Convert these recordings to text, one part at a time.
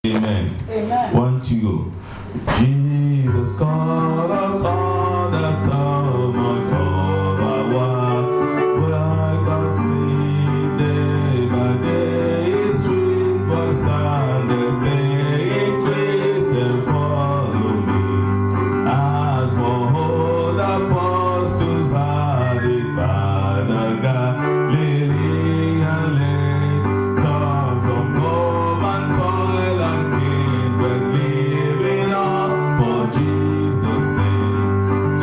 Amen. Amen. 1, 2, go. Jesus called us all the time of our world. Like us we day by day is sweet for Sunday saying Christian follow me. As for all the apostles had it by the Galilee and lay some from home and toil and pain but living on for Jesus' sake.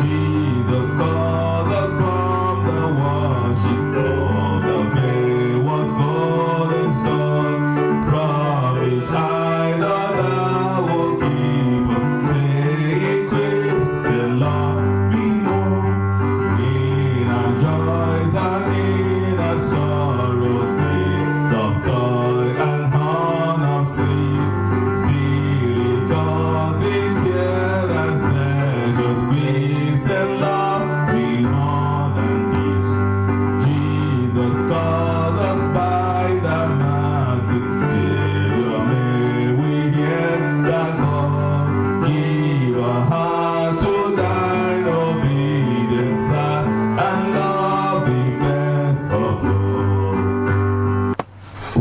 Jesus called us from the worship of the veil was all installed from each idol that will keep us saying Christian love me more in our joys and in our sorrows, days of toil and horn of sleep. Still causing care and pleasures, Christian love me more than each. Jesus called us by the masses, still may we hear that God give a heart to thine obedience and love the best of all.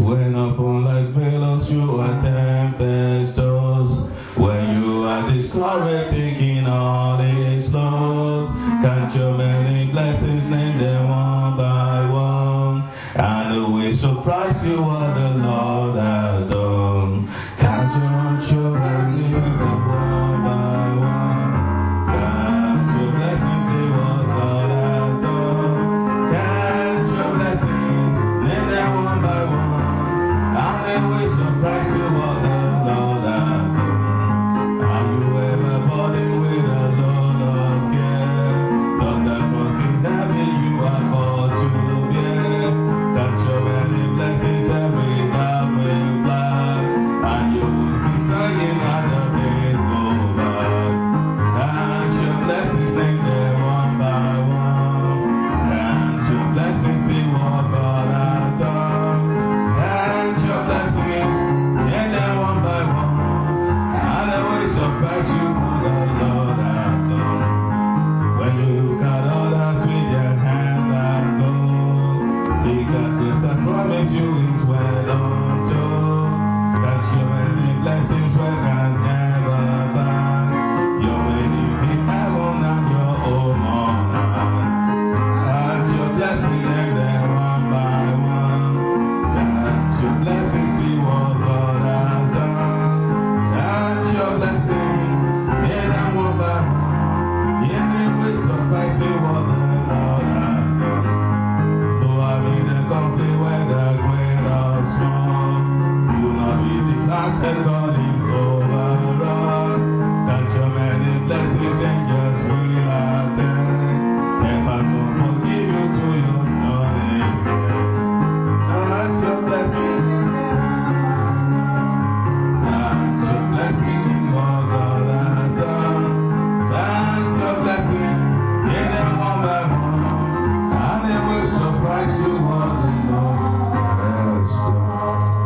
When upon life's billows you are tempestuous, when you are discouraged thinking all is lost, count your many blessings, name them one by one, and it will surprise you what the Lord has done. Count your blessings, name them one by one. Count your blessings, see what God has done. Count your blessings, name them one by one, and it will surprise you what the Lord has done. Are you ever burdened with a load of fear? Does that cross in heaven you are called to bear? Count your many blessings every time will fly, and you will be singing at the days over. Count your blessings, name them one by one. Count your blessings, see what God has done. Count your blessings, name them one by one, and it will surprise you what the Lord has done. When you look at others with their hands and go, they got this I promise you is well untold. Got your many blessings where can never find. Your many in heaven and your own on earth. Got your blessings and then one by one. Got your blessings, see what God has done. Got your blessings, and then one by one. Yeah, it will surprise you what the Lord has done. So I'm in a company where the great or small. Do not be disheartened, God is overrun. Count your many blessings and just will attend. Never to forgive you to your honest end. Count your blessings, count your blessings, what God has done. Count your blessings, yeah, them one by one, and it will surprise you what the Lord has done.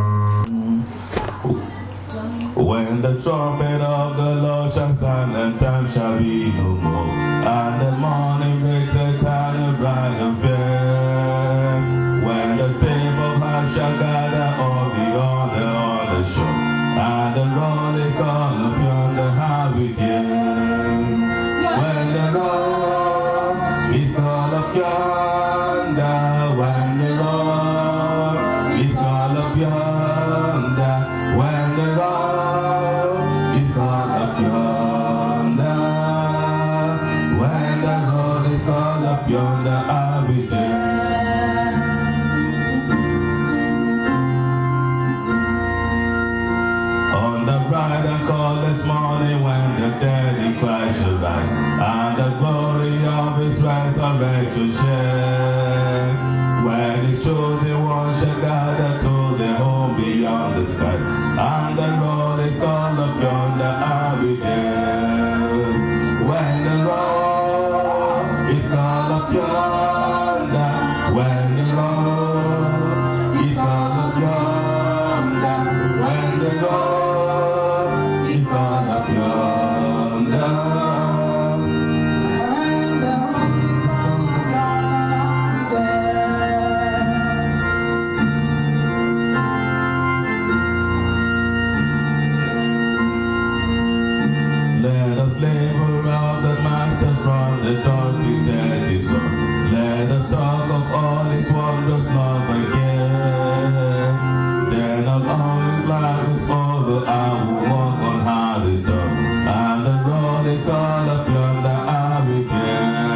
When the trumpet of the Lord shall sound, and time shall be no more, and the morning breaks the time bright and fair. When the saints of heart shall gather all on the shore, and the Lord is called upon the highway again. When the Lord is called up yonder, when the Lord is called up yonder, when the Lord is called up yonder, when the Lord is called up yonder, I'll be there. On the bright and coldest morning when the dead in Christ shall rise, and the glory of his resurrection share, when his chosen ones shall gather to their home beyond the sky, and the Lord is called up yonder, I'll be there. When the Lord is called up yonder, when the Lord is called up yonder, when the Lord I will walk on hard stone. And the road is called up yonder, I began.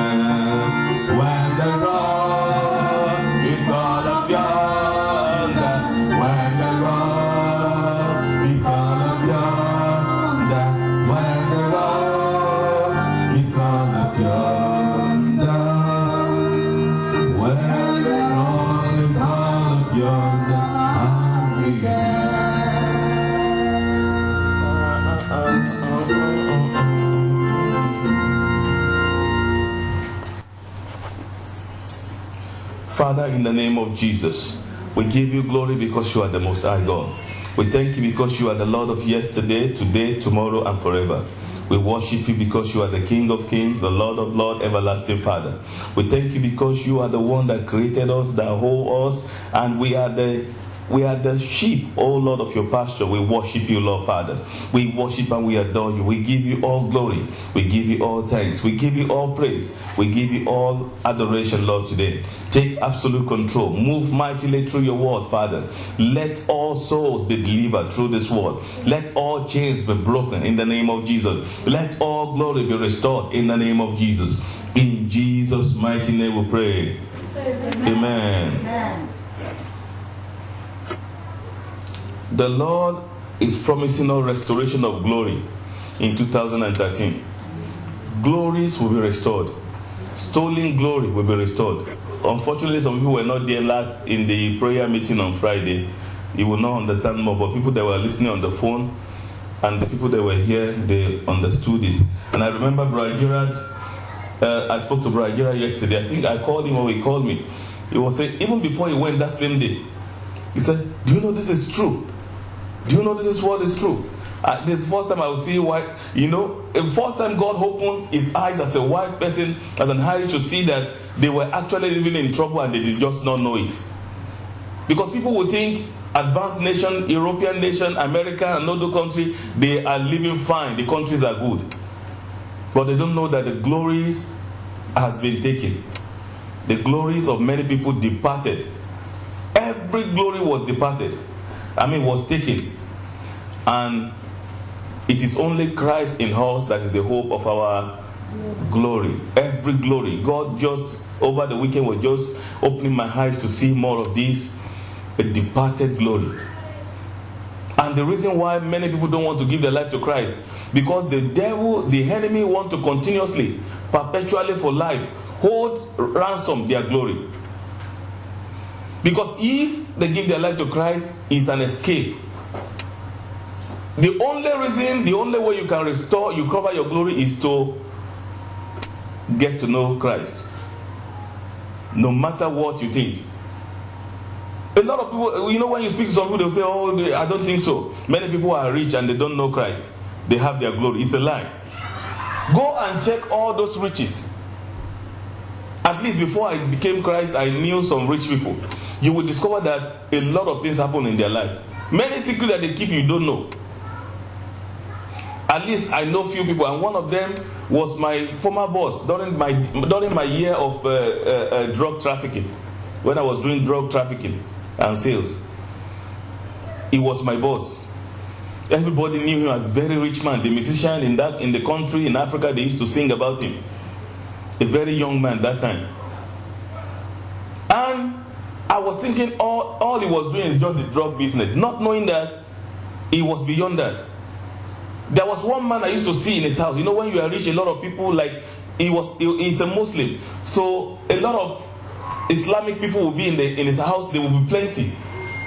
When the road is called up yonder, when the road is called up yonder, when the road is called up yonder, when the road is called up yonder, I began. Father, in the name of Jesus, we give you glory because you are the Most High God. We thank you because you are the Lord of yesterday, today, tomorrow, and forever. We worship you because you are the King of Kings, the Lord of Lords, everlasting Father. We thank you because you are the one that created us, that hold us, and we are the sheep, O Lord of your pasture. We worship you, Lord Father. We worship and we adore you. We give you all glory. We give you all thanks. We give you all praise. We give you all adoration, Lord, today. Take absolute control. Move mightily through your word, Father. Let all souls be delivered through this word. Let all chains be broken in the name of Jesus. Let all glory be restored in the name of Jesus. In Jesus' mighty name we pray. Amen. Amen. The Lord is promising us restoration of glory in 2013. Glories will be restored. Stolen glory will be restored. Unfortunately, some people were not there last in the prayer meeting on Friday. You will not understand more, but people that were listening on the phone and the people that were here, they understood it. And I remember Brother Gerard, I spoke to Brother Gerard yesterday. I think I called him or he called me. He was saying, even before he went that same day, he said, do you know this is true? Do you know that this word is true? This is the first time I will see white. The first time God opened his eyes as a white person, as an Irish, to see that they were actually living in trouble and they did just not know it. Because people would think advanced nation, European nation, America, and other country, they are living fine. The countries are good. But they don't know that the glories has been taken. The glories of many people departed. Every glory was departed. Was taken. And it is only Christ in us that is the hope of our glory. Every glory. God just, over the weekend, was just opening my eyes to see more of this. A departed glory. And the reason why many people don't want to give their life to Christ, because the devil, the enemy, want to continuously, perpetually for life, hold ransom their glory. Because if they give their life to Christ, it's an escape. The only reason, the only way you can restore, you cover your glory, is to get to know Christ. No matter what you think. A lot of people, when you speak to some people, they'll say, I don't think so. Many people are rich and they don't know Christ. They have their glory. It's a lie. Go and check all those riches. At least before I became Christ, I knew some rich people. You will discover that a lot of things happen in their life. Many secrets that they keep, you don't know. At least I know few people, and one of them was my former boss during my year of drug trafficking. When I was doing drug trafficking and sales, he was my boss. Everybody knew him as a very rich man. The musician in the country, in Africa, they used to sing about him. A very young man that time. And I was thinking all he was doing is just the drug business, not knowing that he was beyond that. There was one man I used to see in his house. When you are rich, a lot of people, like, he's a Muslim. So a lot of Islamic people will be in his house. There will be plenty.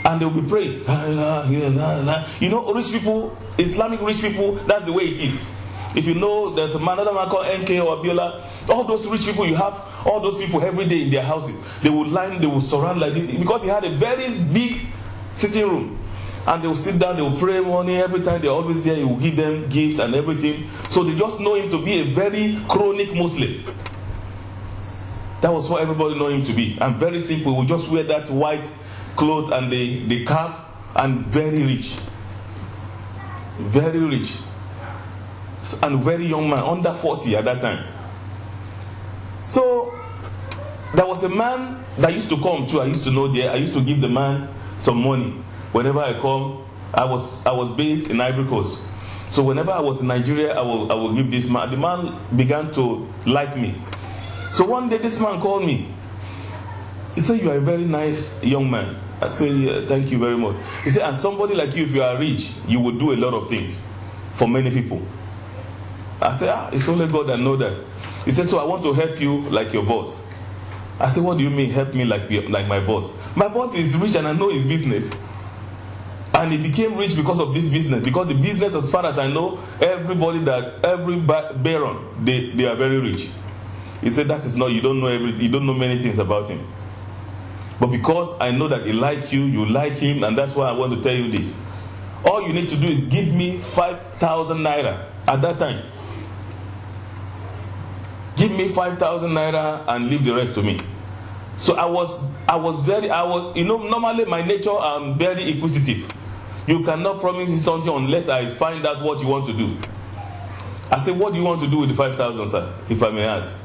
And they will be praying. Rich people, Islamic rich people, that's the way it is. If you know, there's another man called NK or Abiola. All those rich people, you have all those people every day in their houses. They will surround like this. Because he had a very big sitting room. And they will sit down, they will pray morning, every time they're always there, he will give them gifts and everything. So they just know him to be a very chronic Muslim. That was what everybody know him to be. And very simple, he will just wear that white cloth and the cap, and very rich. Very rich. And very young man, under 40 at that time. So there was a man that used to come too. I used to know there. I used to give the man some money. Whenever I come, I was based in Ivory Coast. So whenever I was in Nigeria, I will give this man. The man began to like me. So one day this man called me. He said, "You are a very nice young man." I said, "Yeah, thank you very much." He said, "And somebody like you, if you are rich, you will do a lot of things for many people." I said, "It's only God that knows that." He said, "So I want to help you like your boss." I said, "What do you mean help me like my boss?" My boss is rich and I know his business. And he became rich because of this business. Because the business, as far as I know, every baron, they are very rich. He said, "That is not, you don't know many things about him. But because I know that he likes you, you like him, and that's why I want to tell you this. All you need to do is give me 5,000 naira at that time. Give me 5,000 naira and leave the rest to me." So I was normally my nature, I'm very inquisitive. You cannot promise me something unless I find out what you want to do. I said, "What do you want to do with the 5,000, sir, if I may ask?"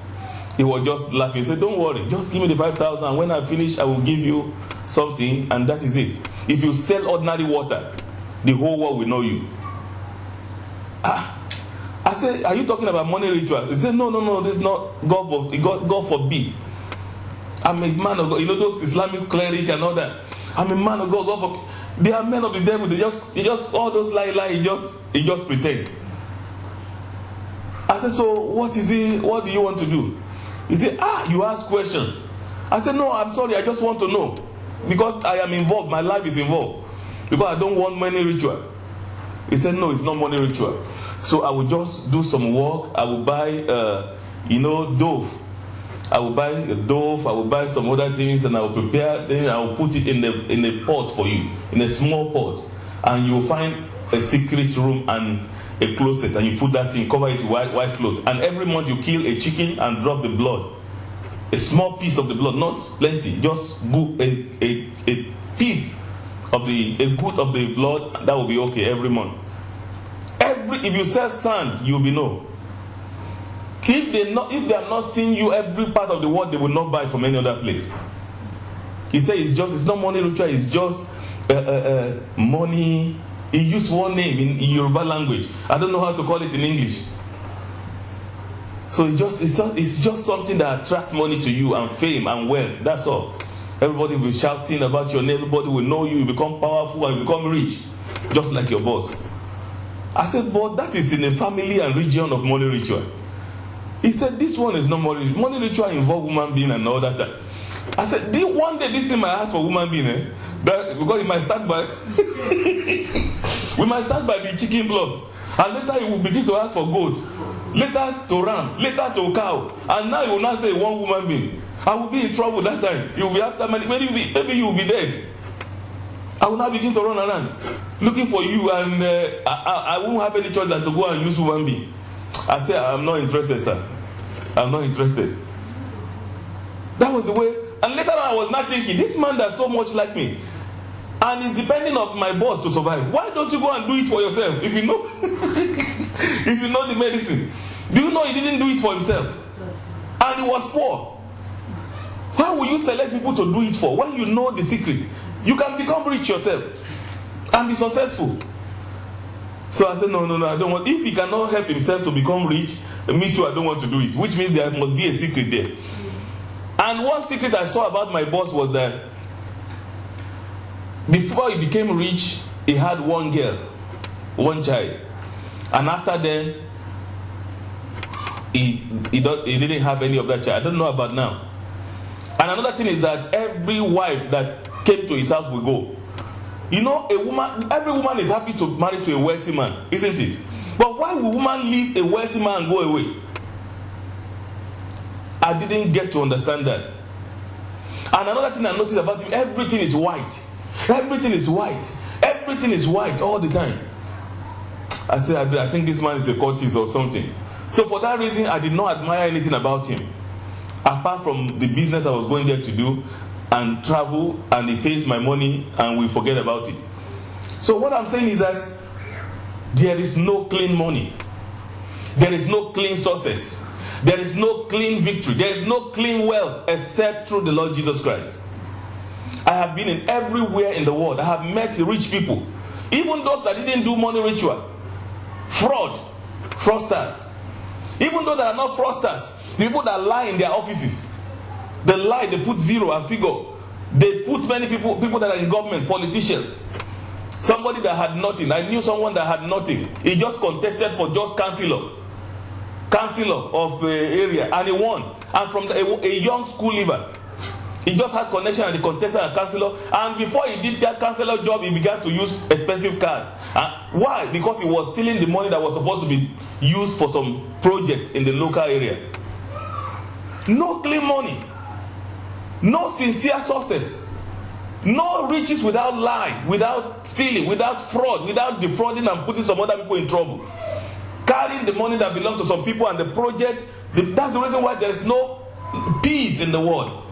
He was just laughing. He said, "Don't worry, just give me the 5,000, and when I finish, I will give you something, and that is it. If you sell ordinary water, the whole world will know you." I said, "Are you talking about money ritual?" He said, No, this is not God forbid. I'm a man of God. You know those Islamic cleric and all that. I'm a man of God. God forbid. They are men of the devil. They just all those lie. He just pretends. I said, "So what is it? What do you want to do?" He said, "You ask questions." I said, "No, I'm sorry. I just want to know because I am involved. My life is involved because I don't want money ritual." He said, "No, it's not money ritual. So I will just do some work. I will buy, dove. I will buy a dove. I will buy some other things, and I will prepare. Then I will put it in a pot for you, in a small pot, and you will find a secret room and a closet, and you put that in, cover it with white cloth. And every month you kill a chicken and drop the blood, a small piece of the blood, not plenty, just a piece of a foot of the blood. That will be okay every month. If you sell sand, you will be no. If they are not seeing you every part of the world, they will not buy from any other place." He said, "It's not money ritual. It's just money." He used one name in Yoruba language. I don't know how to call it in English. So it's just something that attracts money to you and fame and wealth. That's all. Everybody will be shouting about your name. Everybody will know you. You become powerful and you become rich, just like your boss. I said, "But that is in a family and region of money ritual." He said, "This one is not money ritual. Money ritual involve human being and all that." I said, "One day this thing might ask for human being, because it might start by we might start by the chicken blood, and later it will begin to ask for goat, later to ram, later to cow, and now it will not say one human being. I will be in trouble that time. You will be after many. Maybe you will be dead. I will now begin to run around looking for you, and I won't have any choice than to go and use human being." I said, "I'm not interested, sir. I'm not interested." That was the way. And later on, I was not thinking, this man that's so much like me, and is depending on my boss to survive. Why don't you go and do it for yourself? If you know, if you know the medicine, do you know he didn't do it for himself, and he was poor? Why will you select people to do it for? When you know the secret, you can become rich yourself and be successful. So I said, no, I don't want. If he cannot help himself to become rich, me too, I don't want to do it. Which means there must be a secret there. And one secret I saw about my boss was that before he became rich, he had one girl, one child. And after then, he didn't have any of that child. I don't know about now. And another thing is that every wife that came to his house will go. You know, every woman is happy to marry to a wealthy man, isn't it? But why would a woman leave a wealthy man and go away? I didn't get to understand that. And another thing I noticed about him, everything is white. Everything is white. Everything is white all the time. I said, I think this man is a cultist or something. So for that reason, I did not admire anything about him, apart from the business I was going there to do and travel, and he pays my money and we forget about it. So what I'm saying is that there is no clean money. There is no clean success. There is no clean victory. There is no clean wealth except through the Lord Jesus Christ. I have been in everywhere in the world. I have met rich people. Even those that didn't do money ritual, fraudsters. Even though they are not fraudsters, the people that lie in their offices, they lie, they put zero and figure. They put many people that are in government, politicians. Somebody that had nothing. I knew someone that had nothing. He just contested for just councillor of area, and he won. And from a young school leaver, he just had connection and he contested as councillor. And before he did that councillor job, he began to use expensive cars. Why? Because he was stealing the money that was supposed to be used for some project in the local area. No clean money, no sincere sources. No riches without lying, without stealing, without fraud, without defrauding and putting some other people in trouble. Carrying the money that belongs to some people and the project. That's the reason why there is no peace in the world.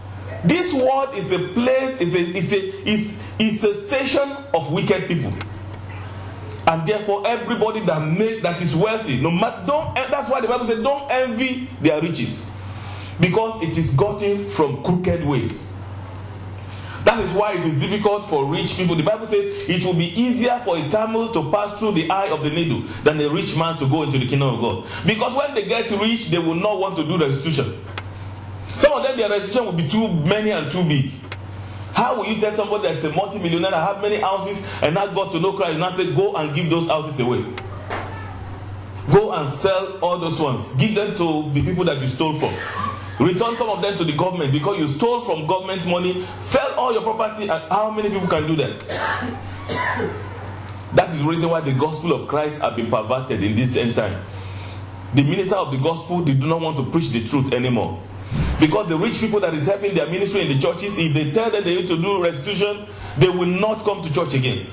This world is a place, is a station of wicked people. And therefore, everybody that is wealthy, that's why the Bible says, don't envy their riches. Because it is gotten from crooked ways. That is why it is difficult for rich people. The Bible says it will be easier for a camel to pass through the eye of the needle than a rich man to go into the kingdom of God. Because when they get rich, they will not want to do restitution. Some of them, their restitution will be too many and too big. How will you tell somebody that's a multi-millionaire that have many houses and not got to know Christ and not say, go and give those houses away? Go and sell all those ones. Give them to the people that you stole from. Return some of them to the government because you stole from government money. Sell all your property. And how many people can do that? That is the reason why the gospel of Christ has been perverted in this end time. The minister of the gospel, they do not want to preach the truth anymore. Because the rich people that is helping their ministry in the churches, if they tell them they need to do restitution, they will not come to church again.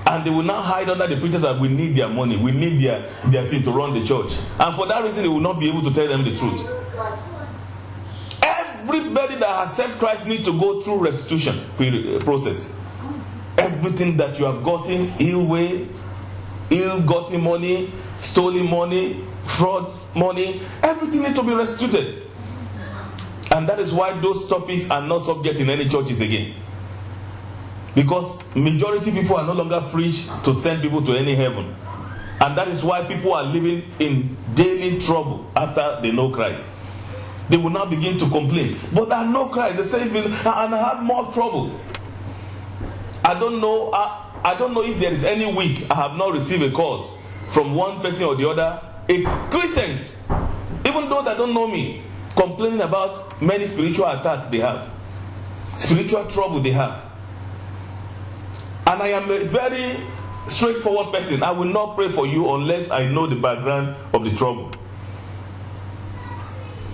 And they will now hide under the pretense that we need their money, we need their thing to run the church. And for that reason, they will not be able to tell them the truth. Everybody that has accepted Christ needs to go through restitution process. Everything that you have gotten, ill-gotten money, stolen money, fraud money, everything needs to be restituted. And that is why those topics are not subject in any churches again. Because majority people are no longer preached to send people to any heaven. And that is why people are living in daily trouble after they know Christ. They will now begin to complain. But I know Christ, they say, and I have more trouble. I don't know if there is any week I have not received a call from one person or the other, Christians, even though they don't know me, complaining about many spiritual attacks they have, spiritual trouble they have. And I am a very straightforward person. I will not pray for you unless I know the background of the trouble.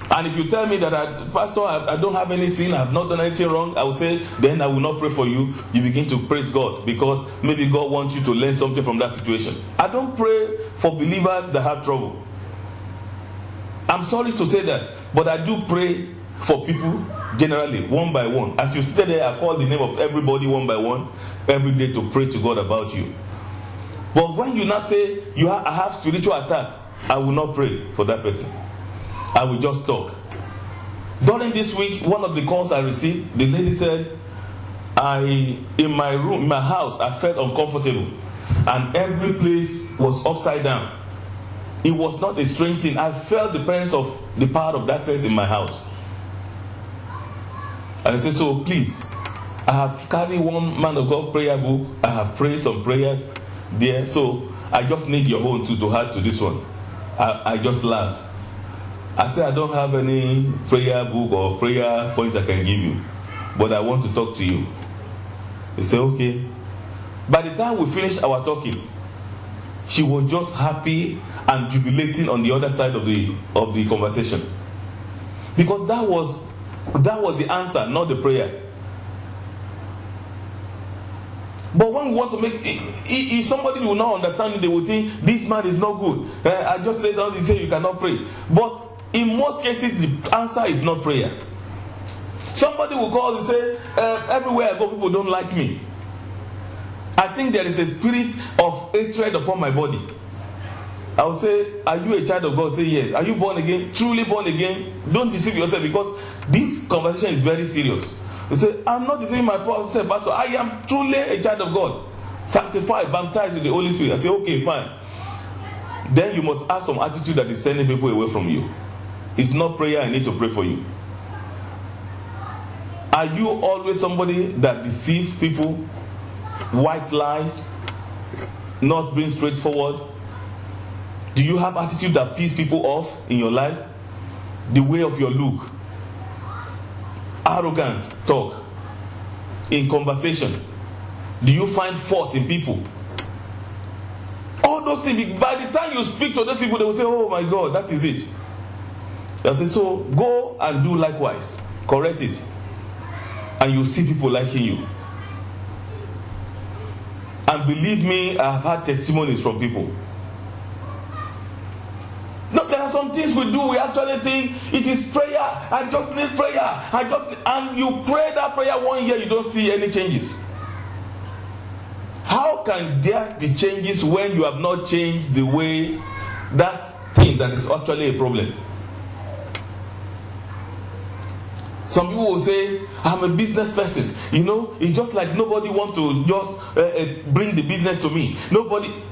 And if you tell me that, Pastor, I don't have any sin, I have not done anything wrong, I will say, then I will not pray for you. You begin to praise God because maybe God wants you to learn something from that situation. I don't pray for believers that have trouble. I'm sorry to say that, but I do pray for people generally, one by one. As you stay there, I call the name of everybody one by one every day to pray to God about you. But when you now say, I have spiritual attack, I will not pray for that person. I will just talk. During this week, one of the calls I received, the lady said, in my room, in my house, I felt uncomfortable. And every place was upside down. It was not a strange thing. I felt the presence of the power of that place in my house. And I said, so please, I have carried one man of God prayer book. I have prayed some prayers there. So I just need your own to add to this one. I just laughed. I said, I don't have any prayer book or prayer point I can give you, but I want to talk to you. He said, okay. By the time we finished our talking, she was just happy and jubilating on the other side of the conversation. Because that was the answer, not the prayer. But when we want to make, if somebody will not understand it, they will think, this man is not good. I just said that, you say you cannot pray. But in most cases, the answer is not prayer. Somebody will call and say, everywhere I go, people don't like me. I think there is a spirit of hatred upon my body. I will say, are you a child of God? Say yes. Are you born again? Truly born again? Don't deceive yourself, because this conversation is very serious. You say, I'm not deceiving my pastor. I am truly a child of God. sanctified, baptized with the Holy Spirit. I say, okay, fine. Then you must have some attitude that is sending people away from you. It's not prayer I need to pray for you. Are you always somebody that deceives people, white lies, not being straightforward? Do you have attitude that pisses people off in your life? The way of your look, arrogance, talk, in conversation. Do you find fault in people? All those things, by the time you speak to those people, they will say, oh my God, that is it. They'll say, so go and do likewise. Correct it. And you'll see people liking you. And believe me, I've had testimonies from people. No, there are some things we do, we actually think it is prayer. I just need prayer. And you pray that prayer 1 year, you don't see any changes. How can there be changes when you have not changed the way that thing that is actually a problem? Some people will say, I'm a business person. You know, it's just like nobody wants to just bring the business to me. Nobody.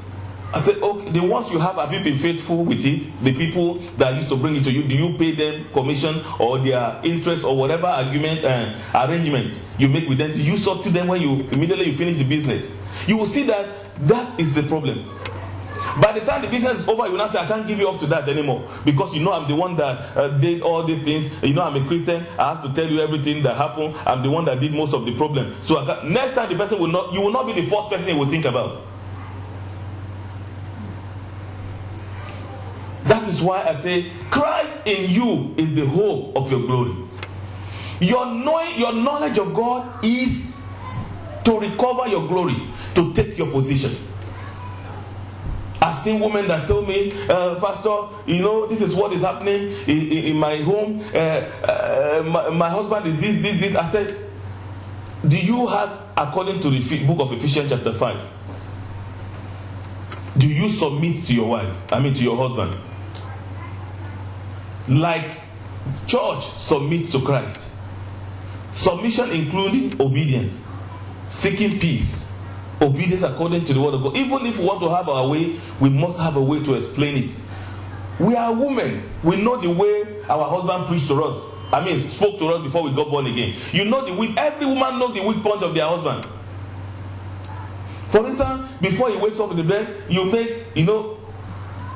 I said, okay, the ones you have you been faithful with it? The people that used to bring it to you, do you pay them commission or their interest or whatever arrangement you make with them? Do you talk to them when you immediately finish the business? You will see that is the problem. By the time the business is over, you will not say, I can't give you up to that anymore. Because you know I'm the one that did all these things. You know I'm a Christian. I have to tell you everything that happened. I'm the one that did most of the problem. So next time the person you will not be the first person he will think about. That is why I say, Christ in you is the hope of your glory. Your knowledge of God is to recover your glory, to take your position. I've seen women that told me, Pastor, you know, this is what is happening in my home. My husband is this. I said, do you have, according to the book of Ephesians chapter 5, do you submit to your wife? To your husband? Like church submits to Christ. Submission including obedience, seeking peace, obedience according to the word of God. Even if we want to have our way, we must have a way to explain it. We are women. We know the way our husband preached to us. Spoke to us before we got born again. You know every woman knows the weak points of their husband. For instance, before he wakes up in the bed, you make,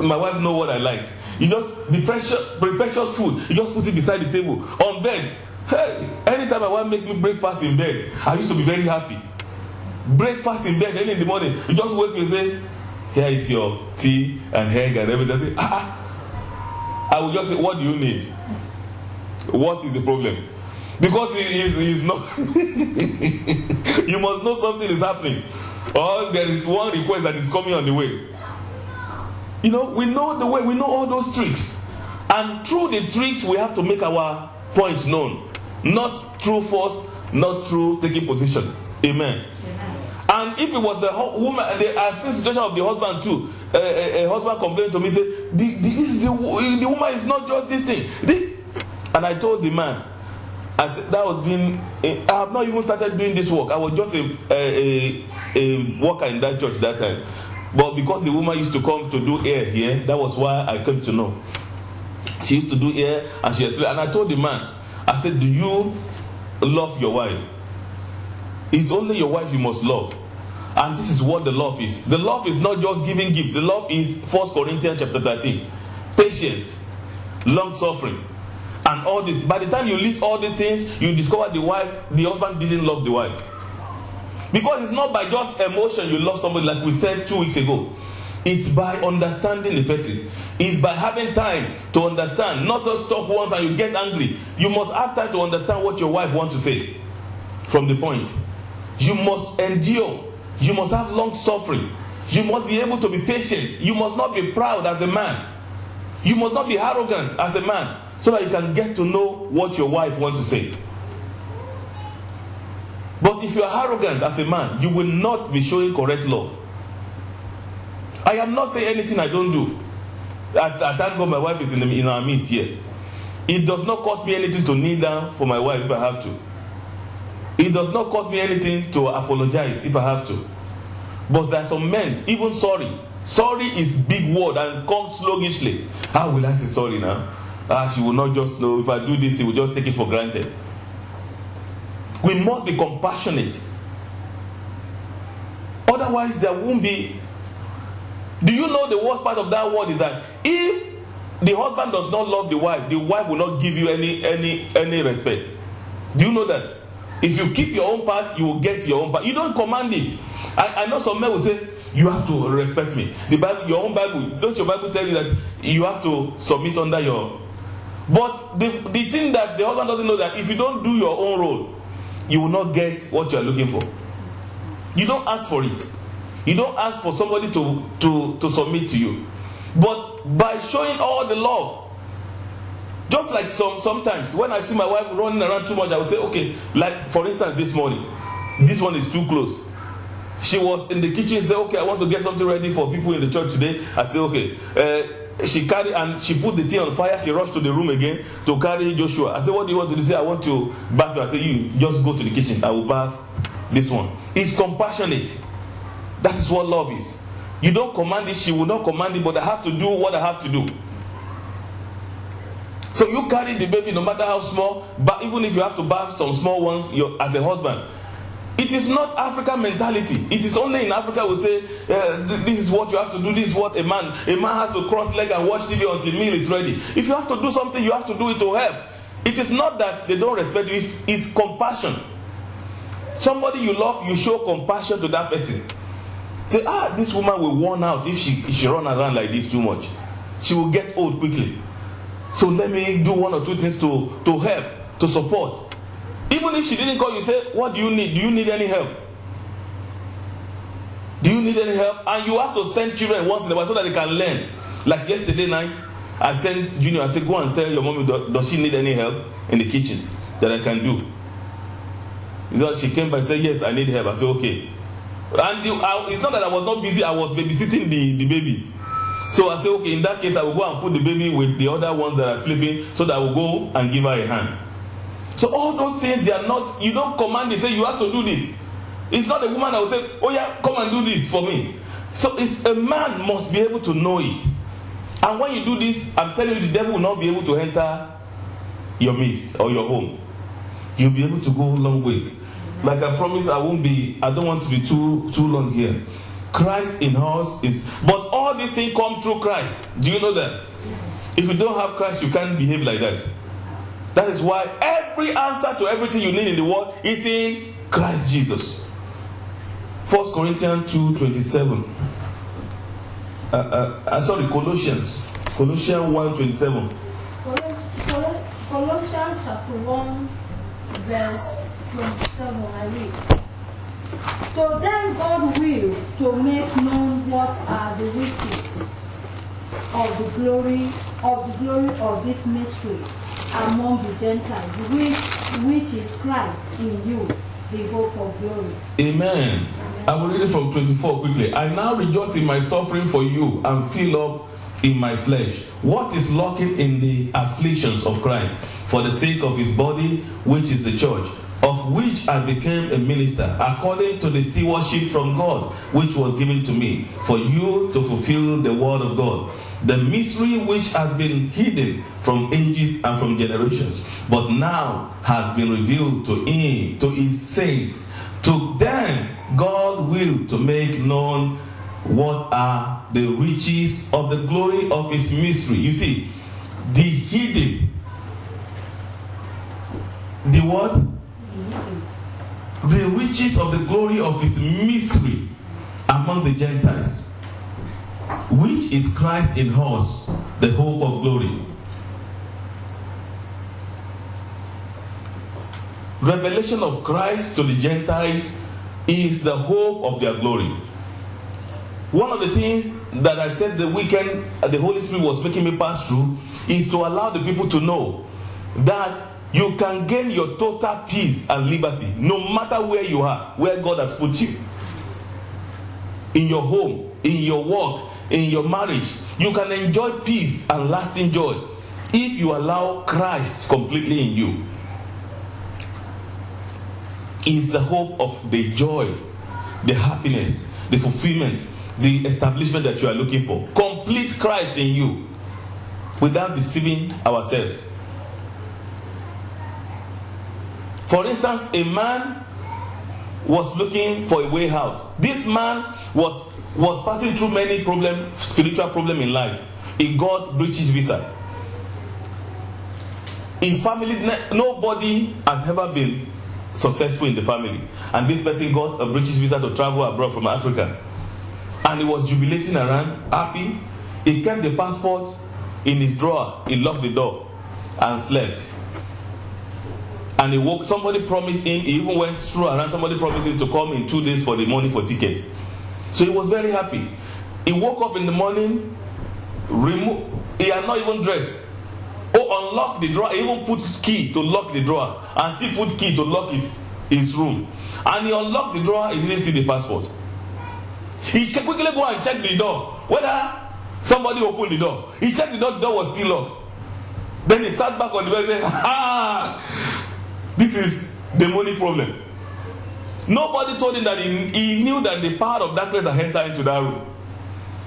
my wife know what I like. You just the precious food. You just put it beside the table on bed. Hey, anytime I want to make me breakfast in bed, I used to be very happy. Breakfast in bed early in the morning. You just wake me and say, here is your tea and egg and everything. I say, I will just say, what do you need? What is the problem? Because he's not. You must know something is happening, or there is one request that is coming on the way. We know the way, we know all those tricks. And through the tricks, we have to make our points known. Not through force, not through taking position. Amen. And if it was the woman, I've seen the situation of the husband too. A husband complained to me, say, the woman is not just this thing. And I told the man, I said, I have not even started doing this work. I was just a worker in that church that time. But because the woman used to come to do hair here, that was why I came to know. She used to do hair and she explained. And I told the man, I said, do you love your wife? It's only your wife you must love. And this is what the love is. The love is not just giving gift. The love is 1 Corinthians chapter 13. Patience, long suffering, and all this. By the time you list all these things, you discover the husband didn't love the wife. Because it's not by just emotion you love somebody, like we said 2 weeks ago. It's by understanding the person. It's by having time to understand. Not just talk once and you get angry. You must have time to understand what your wife wants to say from the point. You must endure. You must have long suffering. You must be able to be patient. You must not be proud as a man. You must not be arrogant as a man, so that you can get to know what your wife wants to say. But if you are arrogant as a man, you will not be showing correct love. I am not saying anything I don't do. I thank God my wife is in our midst here. It does not cost me anything to kneel down for my wife if I have to. It does not cost me anything to apologize if I have to. But there are some men, even sorry. Sorry is big word and comes sluggishly. How will I say sorry now? She will not just know. If I do this, she will just take it for granted. We must be compassionate. Otherwise, there won't be. Do you know the worst part of that word is that if the husband does not love the wife will not give you any respect. Do you know that? If you keep your own part, you will get your own part. You don't command it. I know some men will say, you have to respect me. The Bible, your own Bible, don't your Bible tell you that you have to submit under your... But the thing that the husband doesn't know that if you don't do your own role, you will not get what you are looking for. You don't ask for it. You don't ask for somebody to submit to you. But by showing all the love, just like sometimes when I see my wife running around too much, I will say, okay, like for instance this morning, this one is too close. She was in the kitchen, said, okay, I want to get something ready for people in the church today. I said, okay. She carried and she put the tea on fire. She rushed to the room again to carry Joshua. I said, what do you want to do? She said, I want to bath you. I said, you just go to the kitchen. I will bath this one. It's compassionate. That is what love is. You don't command it, she will not command it, but I have to do what I have to do. So you carry the baby no matter how small, but even if you have to bath some small ones as a husband. It is not African mentality. It is only in Africa we say, this is what you have to do, this is what a man has to cross leg and watch TV until meal is ready. If you have to do something, you have to do it to help. It is not that they don't respect you, it's compassion. Somebody you love, you show compassion to that person. Say, this woman will worn out if she run around like this too much. She will get old quickly. So let me do one or two things to help, to support. Even if she didn't call you, say, what do you need? Do you need any help? Do you need any help? And you have to send children once in a while so that they can learn. Like yesterday night, I sent Junior, I said, go and tell your mommy, does she need any help in the kitchen that I can do? So she came back and said, yes, I need help. I said, okay. And it's not that I was not busy, I was babysitting the baby. So I said, okay, in that case, I will go and put the baby with the other ones that are sleeping so that I will go and give her a hand. So all those things, they are not, you don't command it, say you have to do this. It's not a woman that will say, oh yeah, come and do this for me. So it's a man must be able to know it. And when you do this, I'm telling you, the devil will not be able to enter your midst or your home. You'll be able to go a long way. Like I promised, I don't want to be too long here. Christ in us is, but all these things come through Christ. Do you know that? Yes. If you don't have Christ, you can't behave like that. That is why every answer to everything you need in the world is in Christ Jesus. 1 Corinthians 2:27. Colossians 1:27. Colossians chapter 1 verse 27, I read. So then God will to make known what are the riches of the glory of this mystery among the Gentiles, which is Christ in you, the hope of glory. Amen. I will read it from 24 quickly. I now rejoice in my suffering for you and fill up in my flesh what is lacking in the afflictions of Christ for the sake of his body, which is the church, of which I became a minister, according to the stewardship from God, which was given to me, for you to fulfill the word of God, the mystery which has been hidden from ages and from generations, but now has been revealed to him, to his saints. To them God will to make known what are the riches of the glory of his mystery. You see, the hidden, the what? The riches of the glory of his mystery among the Gentiles, which is Christ in us, the hope of glory. Revelation of Christ to the Gentiles is the hope of their glory. One of the things that I said the weekend the Holy Spirit was making me pass through is to allow the people to know that you can gain your total peace and liberty no matter where you are, where God has put you. In your home, in your work, in your marriage, you can enjoy peace and lasting joy if you allow Christ completely in you. He is the hope of the joy, the happiness, the fulfillment, the establishment that you are looking for. Complete Christ in you without deceiving ourselves. For instance, a man was looking for a way out. This man was passing through many spiritual problems in life. He got British visa. In family, nobody has ever been successful in the family. And this person got a British visa to travel abroad from Africa. And he was jubilating around, happy. He kept the passport in his drawer. He locked the door and slept. And he woke, somebody promised him, he even went through around, somebody promised him to come in 2 days for the money for ticket. So he was very happy. He woke up in the morning, he had not even dressed. Unlocked the drawer, he even put key to lock the drawer, and still put key to lock his room. And he unlocked the drawer, he didn't see the passport. He quickly go and check the door, whether somebody opened the door. He checked the door was still locked. Then he sat back on the bed and said, this is the money problem. Nobody told him that he knew that the power of darkness had entered into that room.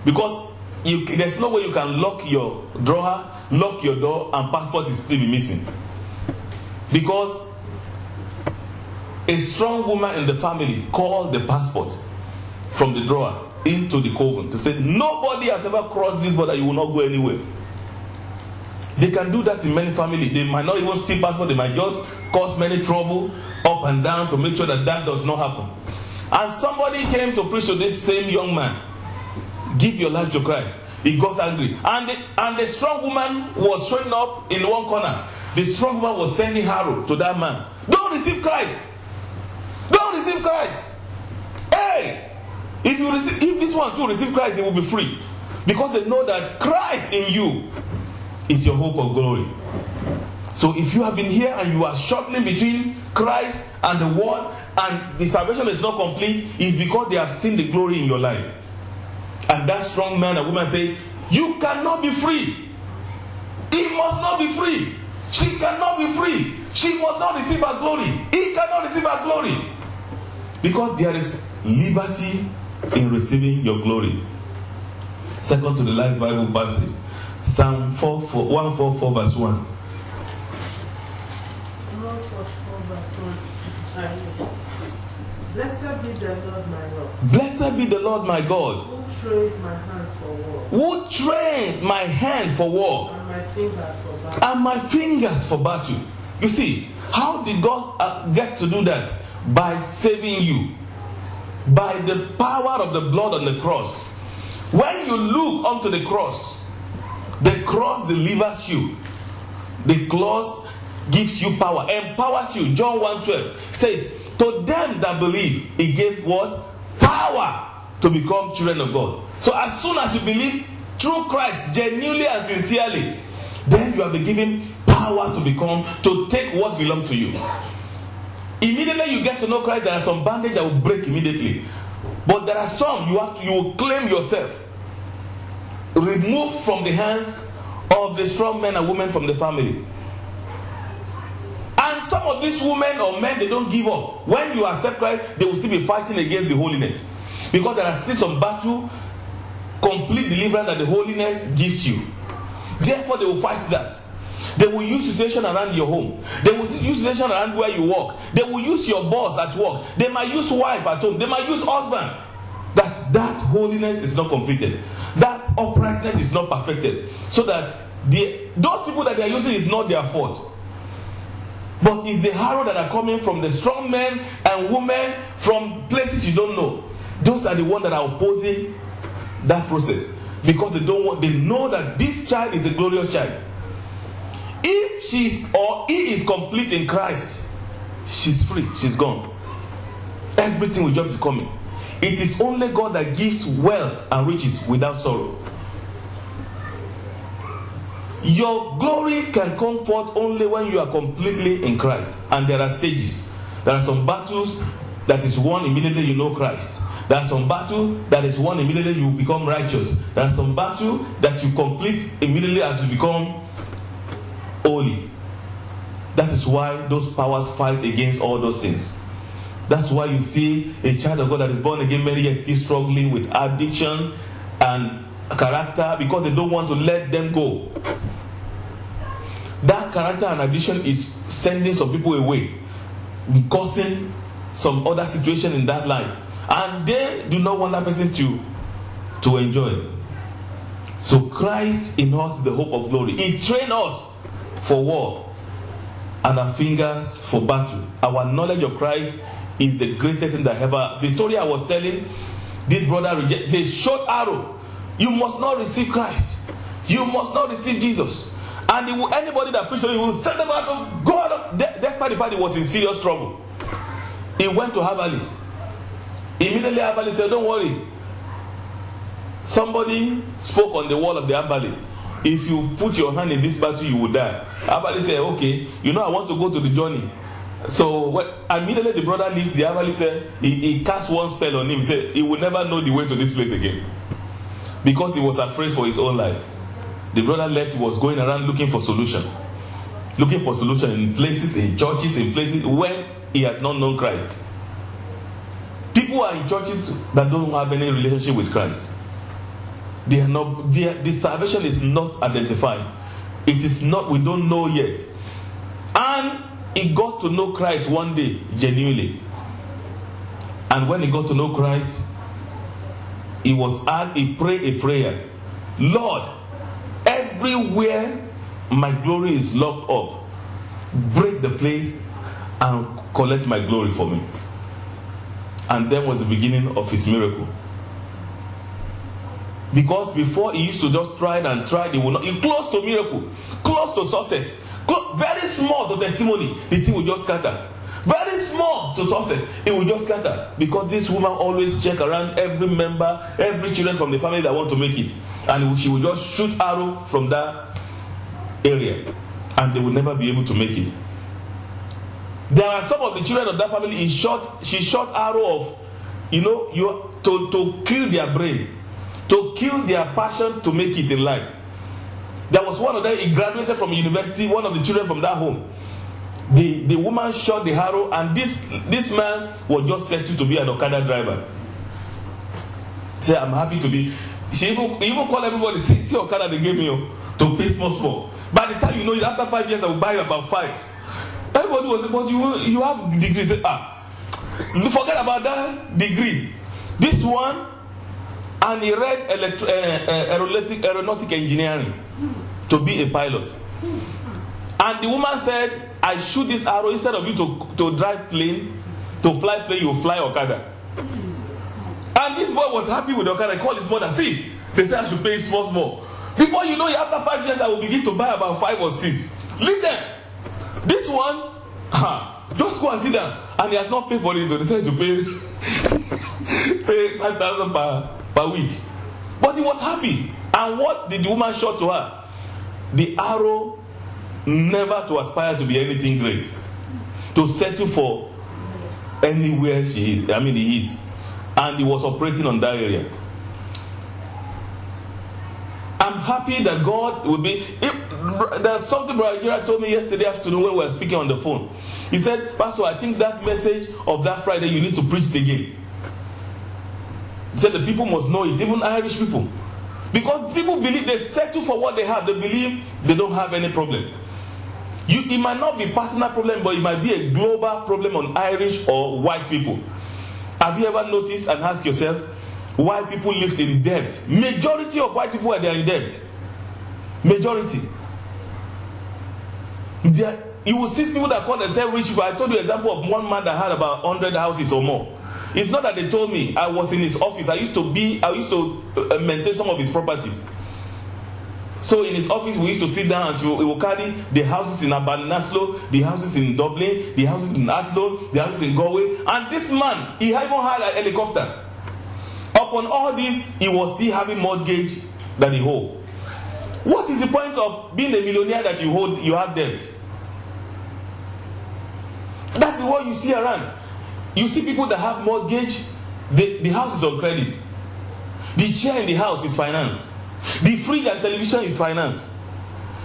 Because there's no way you can lock your drawer, lock your door, and passport is still be missing. Because a strong woman in the family called the passport from the drawer into the coven to say, nobody has ever crossed this border, you will not go anywhere. They can do that in many families. They might not even steal passport, they might just cause many trouble up and down to make sure that does not happen. And somebody came to preach to this same young man, give your life to Christ. He got angry. And the strong woman was showing up in one corner. The strong woman was sending arrow to that man. Don't receive Christ. Don't receive Christ. Hey! If this one too receive Christ, he will be free. Because they know that Christ in you is your hope of glory. So if you have been here and you are shuttling between Christ and the world, and the salvation is not complete, it's because they have seen the glory in your life. And that strong man and woman say, you cannot be free. He must not be free. She cannot be free. She must not receive her glory. He cannot receive her glory. Because there is liberty in receiving your glory. Second to the last Bible passage, Psalm 144 verse 1. 144 verse 1. Blessed be the Lord my God. Blessed be the Lord my God. Who trains my hands for war. Who trains my hand for war. And my fingers for battle. And my fingers for battle. You see, how did God get to do that? By saving you. By the power of the blood on the cross. When you look unto the cross delivers you. The cross gives you power, empowers you. John 1:12 says, to them that believe, he gave what? Power to become children of God. So as soon as you believe through Christ, genuinely and sincerely, then you have been given power to take what belongs to you. Immediately you get to know Christ, there are some bondage that will break immediately. But there are some you will claim yourself. Remove from the hands of the strong men and women from the family. And some of these women or men, they don't give up. When you accept Christ, they will still be fighting against the holiness. Because there are still some battle, complete deliverance that the holiness gives you. Therefore, they will fight that. They will use situation around your home. They will use situation around where you work. They will use your boss at work. They might use wife at home. They might use husband. That holiness is not completed. That uprightness is not perfected. So that those people that they are using is not their fault. But it's the arrow that are coming from the strong men and women from places you don't know. Those are the ones that are opposing that process. Because they know that this child is a glorious child. If he is complete in Christ, she's free, she's gone. Everything will just be coming. It is only God that gives wealth and riches without sorrow. Your glory can come forth only when you are completely in Christ. And there are stages. There are some battles that is won immediately you know Christ. There are some battle that is won immediately you become righteous. There are some battle that you complete immediately as you become holy. That is why those powers fight against all those things. That's why you see a child of God that is born again many years still struggling with addiction and character because they don't want to let them go. That character and addiction is sending some people away, causing some other situation in that life, and they do not want that person to enjoy. So Christ in us is the hope of glory. He trained us for war and our fingers for battle. Our knowledge of Christ is the greatest thing that ever. The story I was telling, this brother rejected. They shot arrow. You must not receive Christ. You must not receive Jesus. And anybody that preached to you will send them out of God. Despite the fact he was in serious trouble, he went to herbalist. Immediately herbalist said, "Don't worry." Somebody spoke on the wall of the herbalist. "If you put your hand in this battle, you will die." Herbalist said, "Okay, I want to go to the journey." So immediately the brother leaves. The herbalist said he cast one spell on him. He said he will never know the way to this place again, because he was afraid for his own life. The brother left. He was going around looking for solution in places, in churches, in places when he has not known Christ. People are in churches that don't have any relationship with Christ. They are not. The salvation is not identified. It is not. We don't know yet. And he got to know Christ one day genuinely. And when he got to know Christ, he was asked. He prayed a prayer. "Lord, everywhere my glory is locked up, break the place and collect my glory for me." And then was the beginning of his miracle. Because before he used to just try and try, he would not. He close to miracle, close to success, very small to testimony, the thing will just scatter. Very small to success, it will just scatter. Because this woman always check around every member, every children from the family that want to make it, and she will just shoot arrow from that area, and they will never be able to make it. There are some of the children of that family. She shot arrow of, to kill their brain, to kill their passion to make it in life. There was one of them. He graduated from university. One of the children from that home. The woman shot the arrow, and this man was just settled to be an Okada driver. Say, "I'm happy to be." She even called everybody. See Okada they gave me to pay small. By the time after 5 years I will buy about 5. Everybody was saying, "But you have degrees." Say, forget about that degree. This one, and he read aeronautic engineering to be a pilot. And the woman said, "I shoot this arrow, instead of you to drive plane, to fly plane, you fly Okada." And this boy was happy with Okada. He called his mother. "See, they said I should pay small. Before you know it, after 5 years, I will begin to buy about 5 or 6. Leave them. This one, just go and sit down." And he has not paid for it. They said he should pay 5,000 per week. But he was happy. And what did the woman show to her? The arrow, never to aspire to be anything great, to settle for anywhere he is. And he was operating on that area. I'm happy that God will be. There's something Brother Gerard told me yesterday afternoon when we were speaking on the phone. He said, "Pastor, I think that message of that Friday, you need to preach it again." He said the people must know it, even Irish people. Because people believe they settle for what they have. They believe they don't have any problem. It might not be a personal problem, but it might be a global problem on Irish or white people. Have you ever noticed and asked yourself why people live in debt? Majority of white people are in debt. Majority. You will see people that call themselves rich people. I told you an example of one man that had about 100 houses or more. It's not that they told me. I was in his office. I used to maintain some of his properties. So in his office, we used to sit down and he will carry the houses in Abanaslo, the houses in Dublin, the houses in Athlone, the houses in Galway. And this man, he even had a helicopter. Upon all this, he was still having mortgage that he owed. What is the point of being a millionaire that you have debt? That's what you see around. You see people that have mortgage, the house is on credit. The chair in the house is finance. The fridge and television is finance.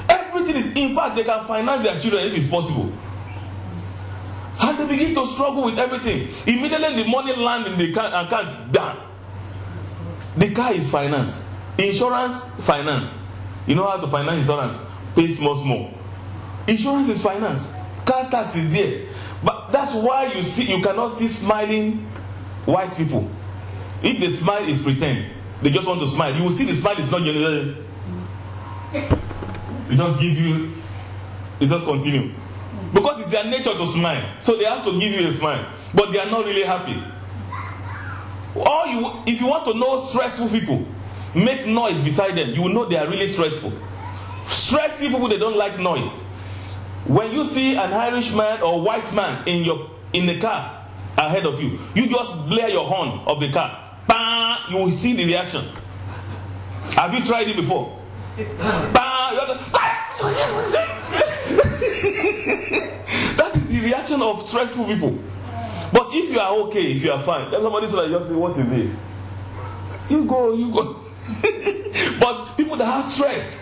Everything is, in fact, they can finance their children if it's possible. And And they begin to struggle with everything. Immediately the money land in the account, done. The car is finance. Insurance, finance. You know how to finance insurance? Pay small. Insurance is finance. Car tax is there. But that's why you cannot see smiling white people. If the smile is pretend, they just want to smile. You will see the smile is not genuine. It just give you, it just continue. Because it's their nature to smile. So they have to give you a smile. But they are not really happy. Or if you want to know stressful people, make noise beside them. You will know they are really stressful. Stressful people, they don't like noise. When you see an Irish man or white man in the car ahead of you, you just blare your horn of the car. Bang, you will see the reaction. Have you tried it before? Bang, that is the reaction of stressful people. But if you are okay, if you are fine, then somebody says, just say, what is it? You go. But people that have stress,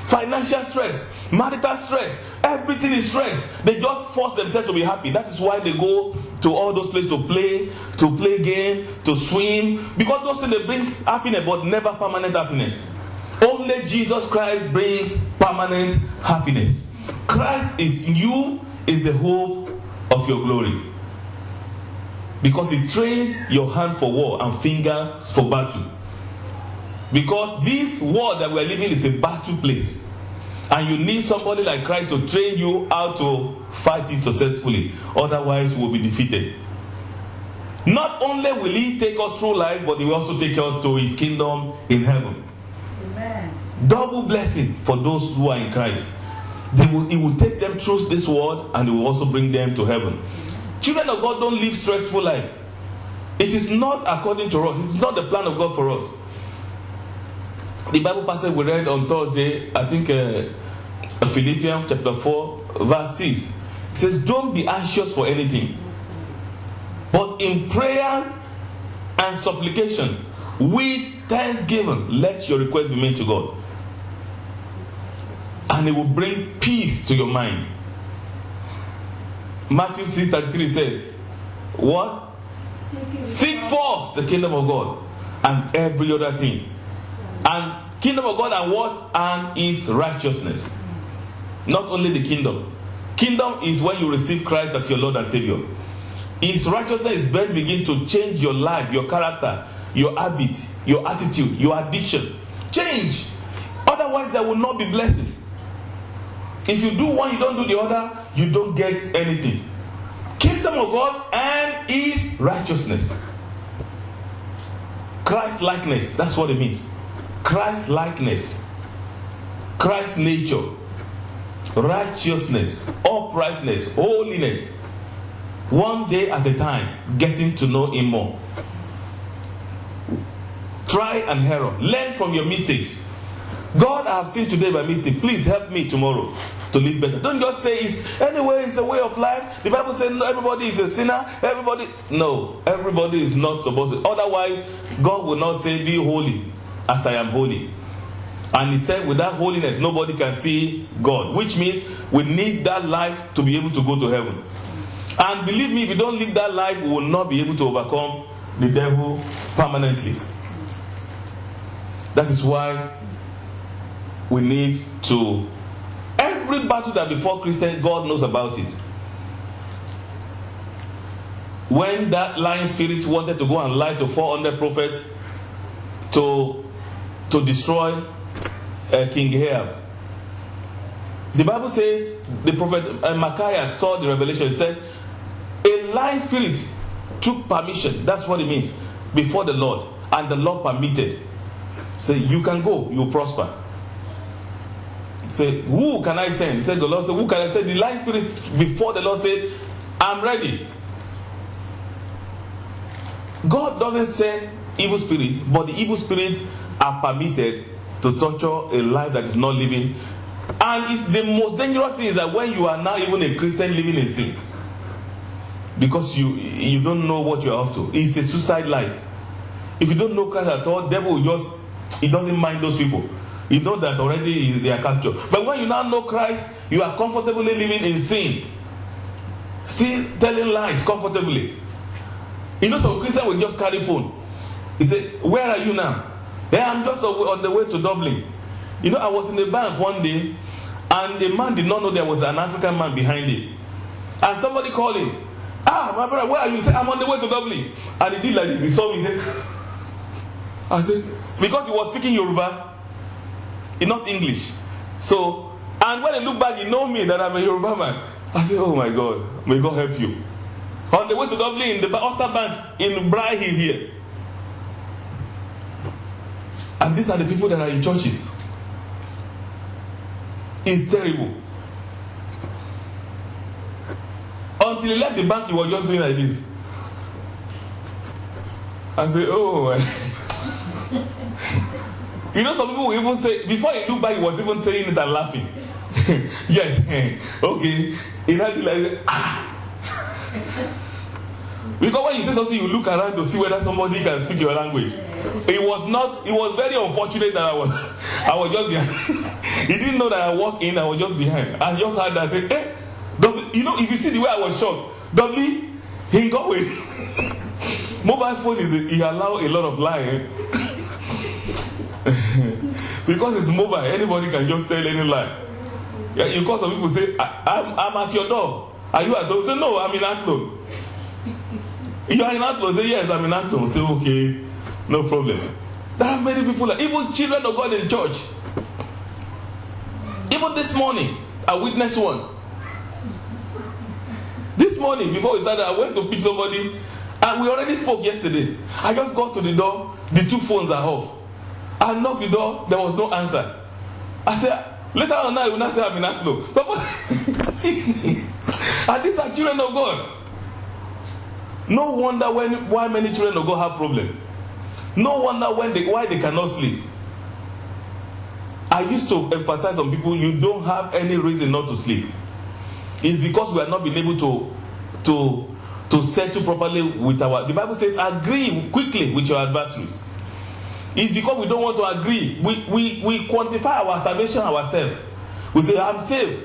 financial stress, marital stress, everything is stress. They just force themselves to be happy. That is why they go to all those places to play game, to swim. Because those things, they bring happiness, but never permanent happiness. Only Jesus Christ brings permanent happiness. Christ is you, is the hope of your glory. Because He trains your hand for war and fingers for battle. Because this world that we are living is a battle place. And you need somebody like Christ to train you how to fight it successfully. Otherwise, you will be defeated. Not only will He take us through life, but He will also take us to His kingdom in heaven. Amen. Double blessing for those who are in Christ. He will take them through this world, and He will also bring them to heaven. Children of God don't live stressful life. It is not according to us. It is not the plan of God for us. The Bible passage we read on Thursday, I think Philippians chapter 4, verse 6. It says, don't be anxious for anything, but in prayers and supplication, with thanksgiving, let your requests be made to God. And it will bring peace to your mind. Matthew 6:33 says, what? Seek first the kingdom of God and every other thing. And kingdom of God and what? And His righteousness. Not only the kingdom. Kingdom is when you receive Christ as your Lord and Savior. His righteousness is when begin to change your life, your character, your habit, your attitude, your addiction. Change. Otherwise there will not be blessing. If you do one, you don't do the other, you don't get anything. Kingdom of God and His righteousness. Christ likeness, that's what it means. Christ likeness, Christ nature, righteousness, uprightness, holiness. One day at a time, getting to know Him more. Try and error. Learn from your mistakes. God, I have sinned today by mistake. Please help me tomorrow to live better. Don't just say it's a way of life. The Bible says no, everybody is a sinner. Everybody is not supposed to. Otherwise, God will not say, be holy as I am holy. And He said, without holiness, nobody can see God. Which means we need that life to be able to go to heaven. And believe me, if you don't live that life, we will not be able to overcome the devil permanently. That is why we need to. Every battle that before Christians, God knows about it. When that lying spirit wanted to go and lie to 400 prophets to destroy King Ahab, the Bible says the prophet Micaiah saw the revelation. He said, a lying spirit took permission. That's what it means. Before the Lord, and the Lord permitted. Say, you can go, you prosper. Say, who can I send? He said, the Lord said, who can I send? The lying spirit before the Lord said, I'm ready. God doesn't send evil spirits, but the evil spirits are permitted to torture a life that is not living. And it's the most dangerous thing is that when you are now even a Christian living in sin, because you don't know what you are up to. It's a suicide life. If you don't know Christ at all, devil will just, he doesn't mind those people. You know that already they are captured. But when you now know Christ, you are comfortably living in sin. still telling lies comfortably. You know, some Christians will just carry phone. He said, where are you now? Yeah, I'm just on the way to Dublin. You know, I was in the bank one day, and the man did not know there was an African man behind him. And somebody called him. My brother, where are you? He said, I'm on the way to Dublin. And he did like this. He saw me. He said, I said, because he was speaking Yoruba, not English. So, and when he looked back, he know me that I'm a Yoruba man. I said, oh my God, may God help you. On the way to Dublin, in the Ulster Bank in Bray Hill here. And these are the people that are in churches. It's terrible. Until he left the bank, he was just doing like this. I said, oh. You know, some people will even say, before he looked back, he was even saying it and laughing. Yes, okay. He had it like that. Because when you say something, you look around to see whether somebody can speak your language. It was very unfortunate that I was just behind. He didn't know that I walked in, I was just behind. And just had that, say, hey, you know, if you see the way I was shocked, W, he got away. Mobile phone he allow a lot of lying. Because it's mobile, anybody can just tell any lie. Yeah, you call some people say, I'm at your door. Are you at home? Say, no, I'm in Athlone. You are in Athlone? Say, yes, I'm in Athlone. Say, okay, no problem. There are many people, even children of God in church. Even this morning, I witnessed one. This morning, before we started, I went to pick somebody, and we already spoke yesterday. I just got to the door, the two phones are off. I knocked the door, there was no answer. I said, later on now, you will not say I'm in Athlone. And these are children of God. No wonder why many children of God have problems. No wonder why they cannot sleep. I used to emphasize on people, you don't have any reason not to sleep. It's because we have not been able to settle properly with the Bible says, agree quickly with your adversaries. It's because we don't want to agree. We quantify our salvation ourselves. We say, I'm saved.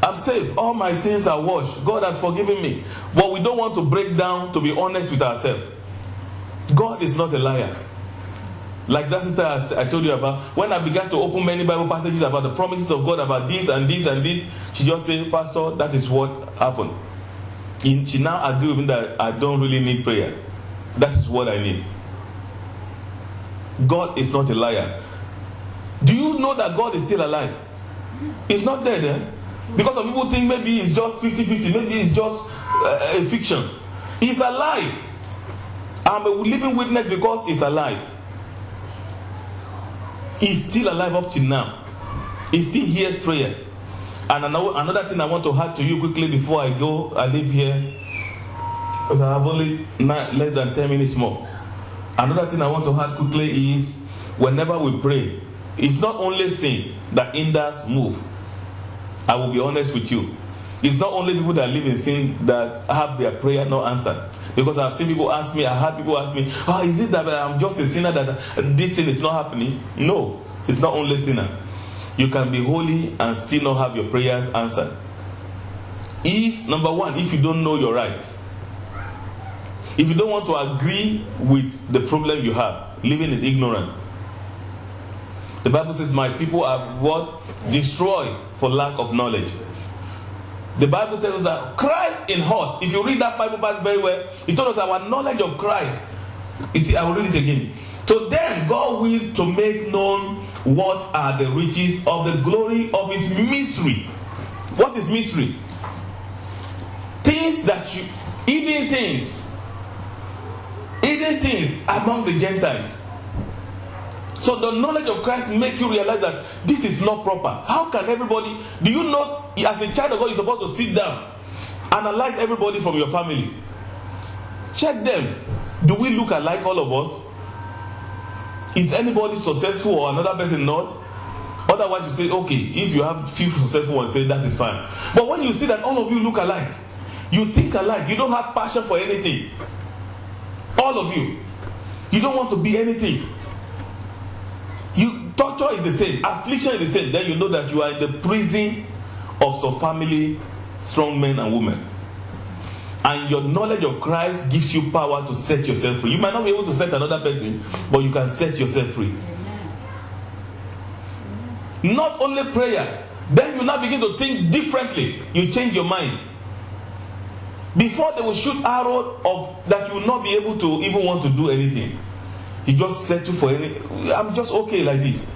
I'm saved. All my sins are washed. God has forgiven me. But we don't want to break down to be honest with ourselves. God is not a liar. Like that sister I told you about, when I began to open many Bible passages about the promises of God about this and this and this, she just said, Pastor, that is what happened. She now agreed with me that I don't really need prayer. That is what I need. God is not a liar. Do you know that God is still alive? He's not dead, eh? Because some people think maybe it's just 50-50, maybe it's just a fiction. He's alive. I'm a living witness because he's alive. He's still alive up till now. He still hears prayer. And another thing I want to add to you quickly before I leave here, because I have only less than 10 minutes more. Another thing I want to add quickly is, whenever we pray, it's not only sin that hinders move. I will be honest with you. It's not only people that live in sin that have their prayer not answered. Because I've seen people ask me, I heard people ask me, is it that I'm just a sinner that this thing is not happening? No, it's not only sinner. You can be holy and still not have your prayers answered. Number one, if you don't know you're right. If you don't want to agree with the problem you have, living in ignorance. The Bible says, my people are what? Destroyed for lack of knowledge. The Bible tells us that Christ in us, if you read that Bible verse very well, it told us our knowledge of Christ. You see, I will read it again. To them, God will to make known what are the riches of the glory of his mystery. What is mystery? Things that hidden things among the Gentiles. So the knowledge of Christ make you realize that this is not proper. How can everybody, do you know, as a child of God, you're supposed to sit down, analyze everybody from your family, check them. Do we look alike, all of us? Is anybody successful or another person not? Otherwise you say, okay, if you have few successful ones, say that is fine. But when you see that all of you look alike, you think alike, you don't have passion for anything, all of you don't want to be anything. Torture is the same, affliction is the same. Then you know that you are in the prison of some family, strong men and women. And your knowledge of Christ gives you power to set yourself free. You might not be able to set another person, but you can set yourself free. Not only prayer, then you now begin to think differently. You change your mind. Before they will shoot arrow of that you will not be able to even want to do anything. You just settle for any. I'm just okay like this.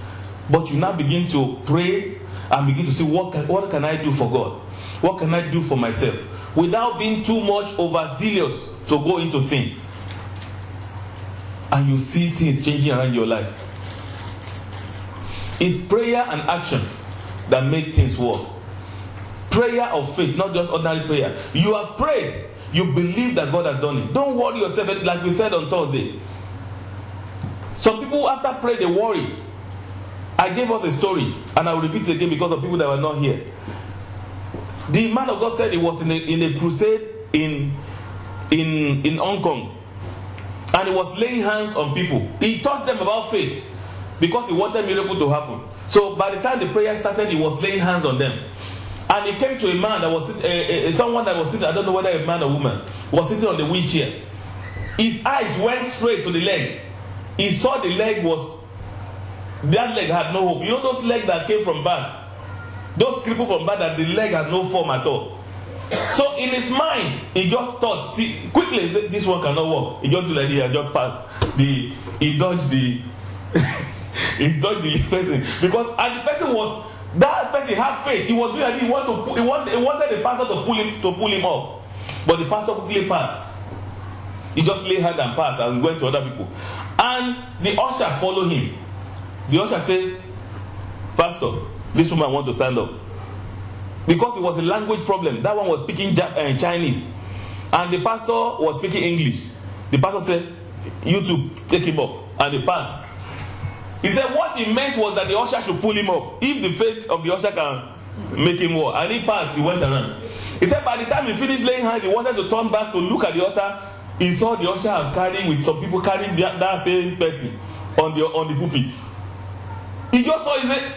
But you now begin to pray and begin to say, what can I do for God? What can I do for myself? Without being too much overzealous to go into sin. And you see things changing around your life. It's prayer and action that make things work. Prayer of faith, not just ordinary prayer. You have prayed. You believe that God has done it. Don't worry yourself, like we said on Thursday. Some people after prayer, they worry. I gave us a story, and I will repeat it again because of people that were not here. The man of God said he was in a crusade in Hong Kong. And he was laying hands on people. He taught them about faith because he wanted a miracle to happen. So by the time the prayer started, he was laying hands on them. And he came to a man that was someone that was sitting, I don't know whether a man or woman, was sitting on the wheelchair. His eyes went straight to the leg. He saw the leg that leg had no hope. You know those legs that came from birth? Those crippled from birth, that the leg had no form at all. So in his mind, he just thought, quickly, this one cannot work. He just do like this and just passed. He dodged the he dodged the person. And the person that person had faith. He was doing like he wanted the pastor to pull him up. But the pastor quickly passed. He just laid hand and passed and went to other people. And the usher followed him. The usher said, Pastor, this woman wants to stand up. Because it was a language problem. That one was speaking Chinese. And the pastor was speaking English. The pastor said, you two, take him up. And he passed. He said what he meant was that the usher should pull him up. If the faith of the usher can make him walk. And he passed, he went around. He said by the time he finished laying hands, he wanted to turn back to look at the altar. He saw the usher carrying with some people carrying that same person on the pulpit. He just saw, he said,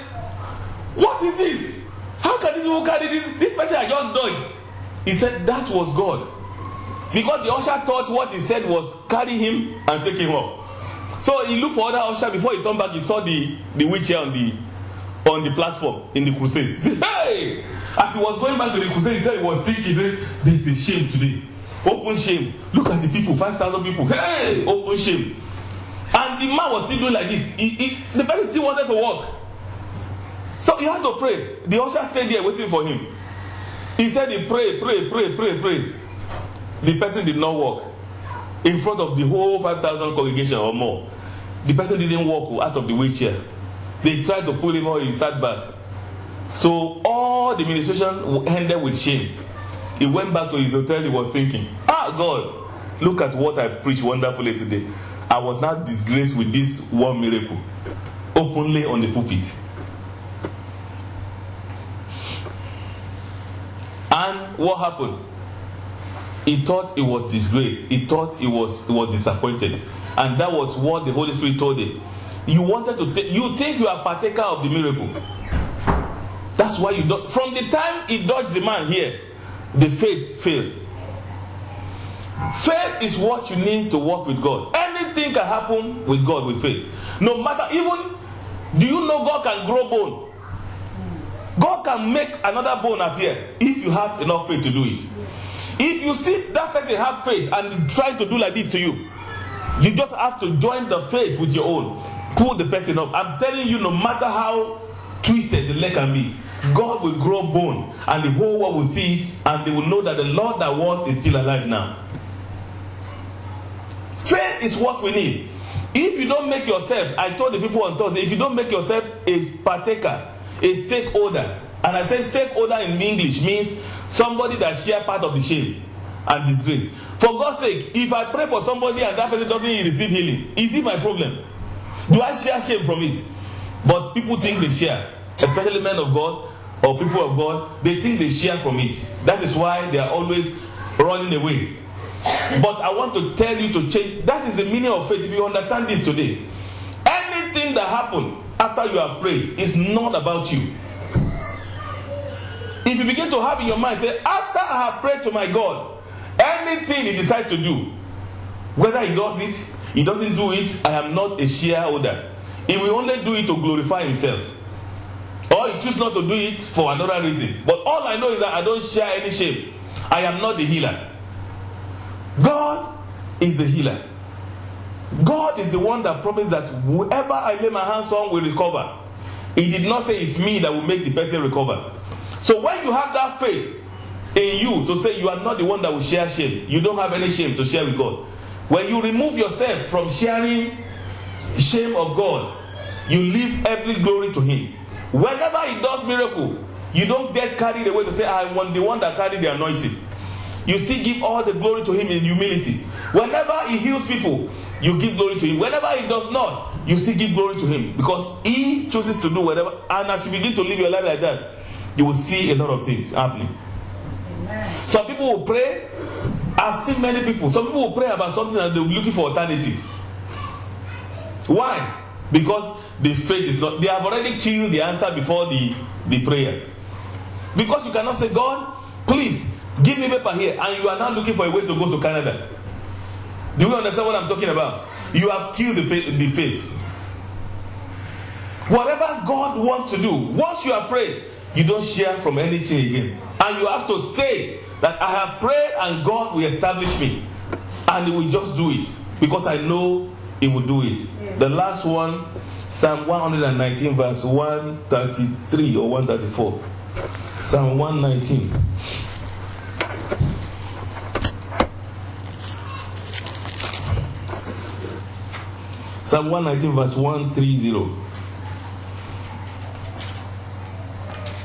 what is this? How can this people carry this? This person I just dodged. He said that was God. Because the usher thought what he said was carry him and take him up. So he looked for other usher. Before he turned back, he saw the wheelchair on the platform in the crusade. He said, hey! As he was going back to the crusade, he said he was thinking, he said, there's a shame today. Open shame. Look at the people, 5,000 people. Hey! Open shame. And the man was still doing like this. The person still wanted to walk. So he had to pray. The usher stayed there waiting for him. He said he prayed. The person did not walk. In front of the whole 5,000 congregation or more. The person didn't walk out of the wheelchair. They tried to pull him out, he sat back. So all the ministration ended with shame. He went back to his hotel, he was thinking, God, look at what I preached wonderfully today. I was not disgraced with this one miracle. Openly on the pulpit. And what happened? He thought he was disgraced. He thought he was disappointed. And that was what the Holy Spirit told him. You wanted to you think you are partaker of the miracle. That's why you don't. From the time he dodged the man here, the faith failed. Faith is what you need to walk with God. Anything can happen with God with faith. No matter, even, do you know God can grow bone? God can make another bone appear if you have enough faith to do it. If you see that person have faith and try to do like this to you, you just have to join the faith with your own. Pull the person up. I'm telling you, no matter how twisted the leg can be, God will grow bone and the whole world will see it and they will know that the Lord that was is still alive now. Faith is what we need. If you don't make yourself, I told the people on Thursday, if you don't make yourself a partaker, a stakeholder, and I say stakeholder in English means somebody that share part of the shame and disgrace. For God's sake, if I pray for somebody and that person doesn't receive healing, is it my problem? Do I share shame from it? But people think they share, especially men of God or people of God, they think they share from it. That is why they are always running away. But I want to tell you to change. That is the meaning of faith. If you understand this today, anything that happens after you have prayed is not about you. If you begin to have in your mind, say, after I have prayed to my God, Anything he decides to do, whether he does it, he doesn't do it, I am not a shareholder. He will only do it to glorify himself. Or he chooses not to do it for another reason. But all I know is that I don't share any shame. I am not the healer. God is the healer. God is the one that promised that whoever I lay my hands on will recover. He did not say it's me that will make the person recover. So when you have that faith in you to say you are not the one that will share shame, you don't have any shame to share with God. When you remove yourself from sharing shame of God, you leave every glory to him. Whenever he does miracle, you don't get carried away to say, I want the one that carried the anointing. You still give all the glory to him in humility. Whenever he heals people, you give glory to him. Whenever he does not, you still give glory to him. Because he chooses to do whatever. And as you begin to live your life like that, you will see a lot of things happening. Amen. Some people will pray. I've seen many people. Some people will pray about something and they'll be looking for alternative. Why? Because the faith is not. They have already killed the answer before the prayer. Because you cannot say, God, please give me paper here, and you are now looking for a way to go to Canada. Do you understand what I'm talking about? You have killed the faith. Whatever God wants to do, once you have prayed, you don't share from anything again. And you have to stay that I have prayed and God will establish me. And he will just do it. Because I know he will do it. Yeah. The last one, Psalm 119 verse 133 or 134. Psalm 119. Psalm 119 verse 130.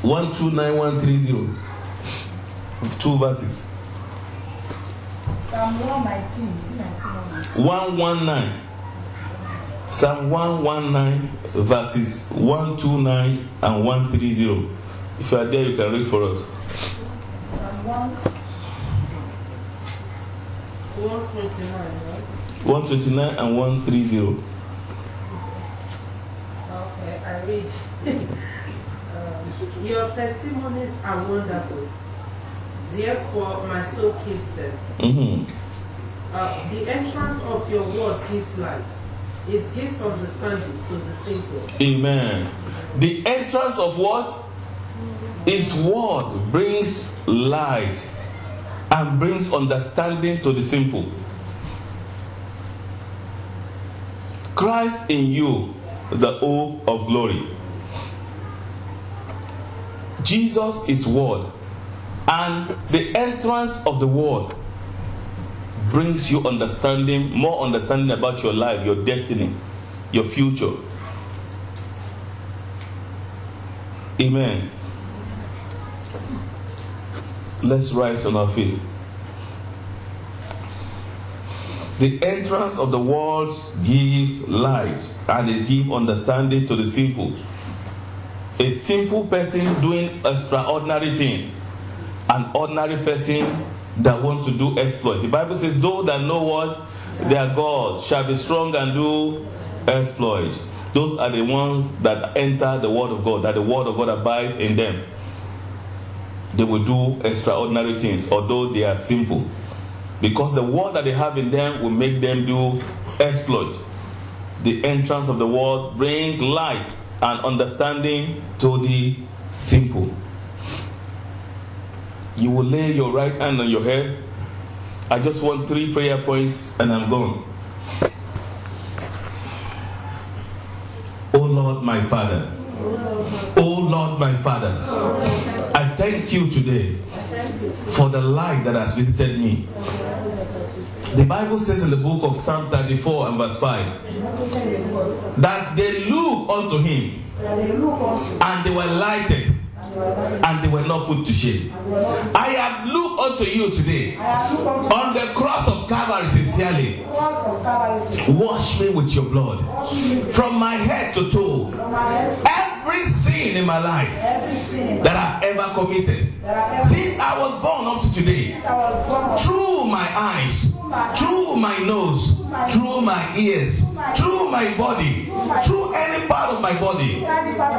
129, 130. 2 verses. Psalm 119. 119. Psalm 119 verses 129 and 130. If you are there, you can read for us. Psalm 129, right? 129 and 130. Okay, I read. Your testimonies are wonderful. Therefore, my soul keeps them. Mm-hmm. The entrance of your word gives light. It gives understanding to the simple. Amen. The entrance of what? His word brings light and brings understanding to the simple. Christ in you, the hope of glory. Jesus is word, and the entrance of the word brings you understanding, more understanding about your life, your destiny, your future. Amen. Let's rise on our feet. The entrance of the words gives light, and it gives understanding to the simple. A simple person doing extraordinary things, an ordinary person that wants to do exploit. The Bible says, those that know what their God shall be strong and do exploit. Those are the ones that enter the word of God, that the word of God abides in them. They will do extraordinary things, although they are simple. Because the word that they have in them will make them do exploit. The entrance of the word brings light and understanding to the simple. You will lay your right hand on your head. I just want 3 prayer points and I'm gone. Oh Lord, my Father. Oh Lord, my Father. I thank you today for the light that has visited me. The Bible says in the book of Psalm 34 and verse 5 that they look unto him and they were lighted and they were not put to shame. I have looked unto you today on the cross of Calvary sincerely. Wash me with your blood from my head to toe. Every sin in my life that I've ever committed since I was born up to today, through my eyes, through my nose, through my ears, through my body, through any part of my body,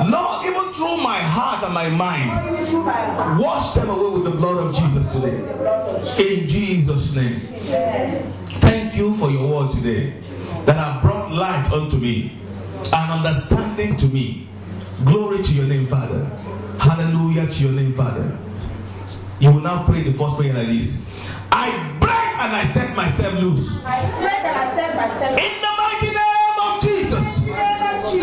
Lord, even through my heart and my mind. Wash them away with the blood of Jesus today. In Jesus' name. Thank you for your word today that have brought light unto me and understanding to me. Glory to your name, Father. Hallelujah to your name, Father. You will now pray the first prayer like this. I break and I set myself loose. I break and I set myself In the mighty name of Jesus.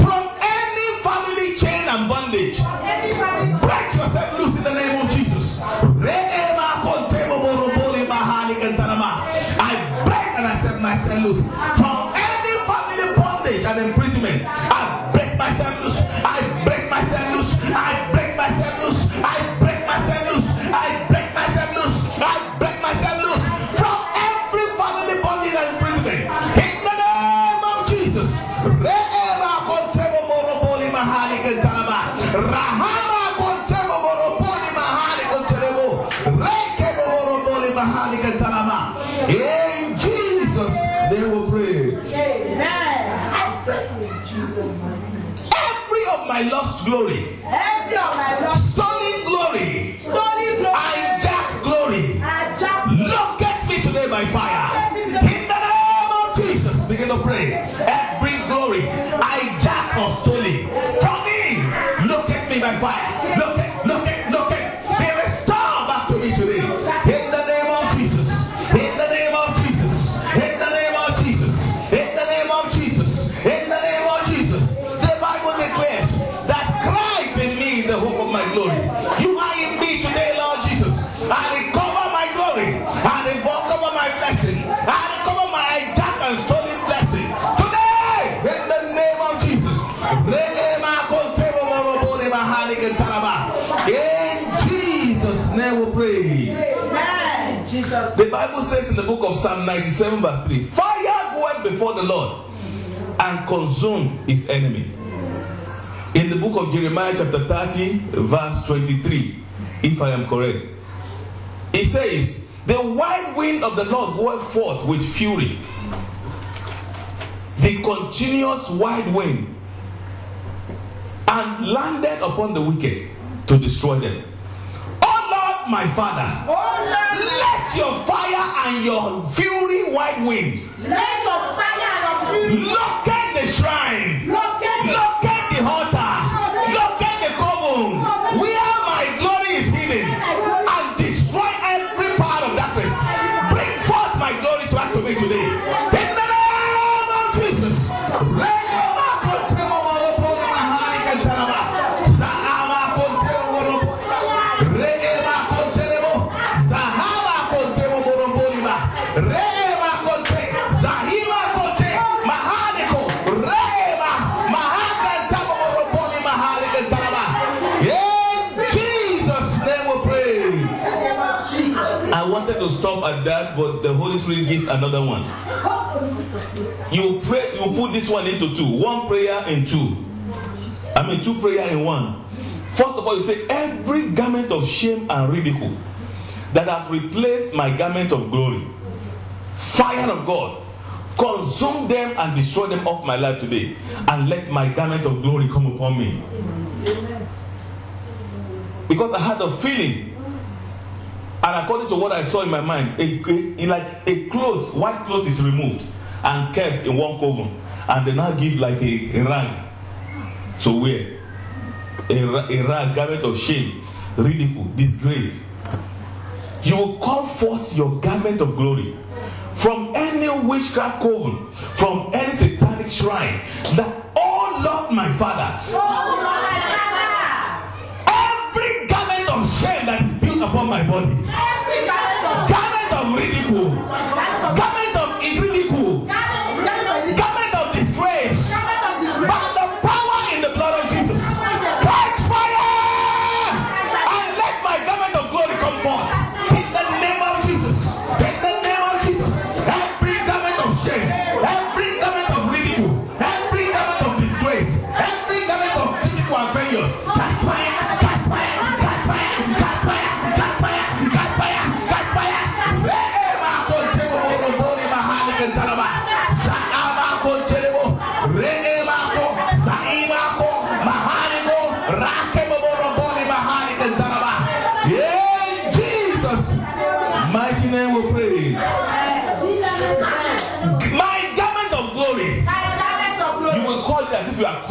From any family chain and bondage. Break yourself loose in the name of Jesus. I break and I set myself loose. From any family bondage and imprisonment. I break myself loose. I break myself loose. I break myself loose. I break myself loose. I break myself loose. I break myself loose. From every family bondage and imprisonment. In the name of Jesus. In Jesus' name we pray. Amen. Every of my lost glory, Every of my lost stolen glory, glory, hijack glory, locate me today by fire. In the name of Jesus, begin to pray. Every glory, hijack or stolen from me, locate me by fire. Locate. Be restored back to me today. In the name of Jesus. In the name of Jesus. In the name of Jesus. In the name of Jesus. In the name of Jesus. The Bible declares that Christ in me is the hope of my glory. You are in me today, Lord Jesus. I recover my glory. I recover my blessing. I recover my hijack and stolen blessing. Today, in the name of Jesus. In Jesus' name we pray. Amen. Jesus. The Bible says in the book of Psalm 97 verse 3, fire goeth before the Lord and consume his enemy. In the book of Jeremiah chapter 30 verse 23, if I am correct, it says, the wild wind of the Lord goeth forth with fury. The continuous wild wind, and landed upon the wicked to destroy them. Oh Lord, my Father, let your fire and your fury wild wind Let your fire and your fury locate the shrine, locate the altar, locate the coven where my glory is hidden, and destroy every part of darkness. Bring forth my glory to activate today. In the name of Jesus. I wanted to stop at that, but the Holy Spirit gives another one. You pray, you put this one into two. One prayer in two. Two prayer in one. First of all, you say, every garment of shame and ridicule that have replaced my garment of glory, fire of God, consume them and destroy them off my life today, and let my garment of glory come upon me. Because I had a feeling, and according to what I saw in my mind, a cloth, white cloth is removed and kept in one coven, and they now give like a rag to wear. A rag, garment of shame, ridicule, disgrace. You will call forth your garment of glory from any witchcraft coven, from any satanic shrine, that, oh Lord my Father, every garment of shame that is built upon my body, garment of ridicule, garment of ridicule, garment of disgrace, by the power in the blood of Jesus, catch fire and let my garment of glory come forth. In the name of Jesus, in the name of Jesus, every garment of shame, every garment of ridicule, every garment of disgrace, every garment of physical and failure, catch fire, catch fire, catch fire, catch fire, catch fire, catch fire, catch fire.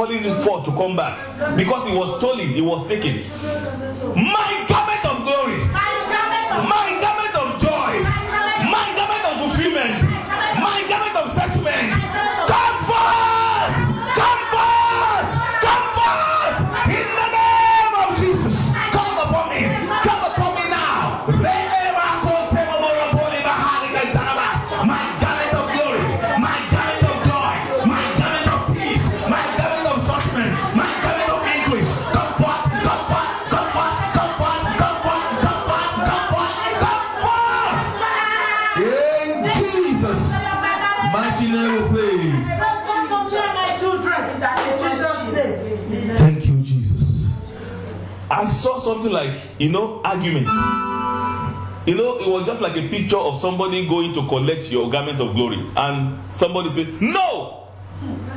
calling it forth to come back. Because it was stolen, it was taken. My garment of glory, my garment of joy, my garment of fulfillment, my garment of settlement, come forth! Come forth! Come forth! In the name of Jesus, come upon me! Come upon me now! My garment of glory, my garment of joy, my garment of peace, my garment of settlement, my garment of English, come forth! Come forth! Come forth! Come forth! Come forth! Come forth! Come forth! Come forth! In Jesus' mighty name we pray. Thank you, Jesus. I saw something like, argument. It was just like a picture of somebody going to collect your garment of glory. And somebody said, no,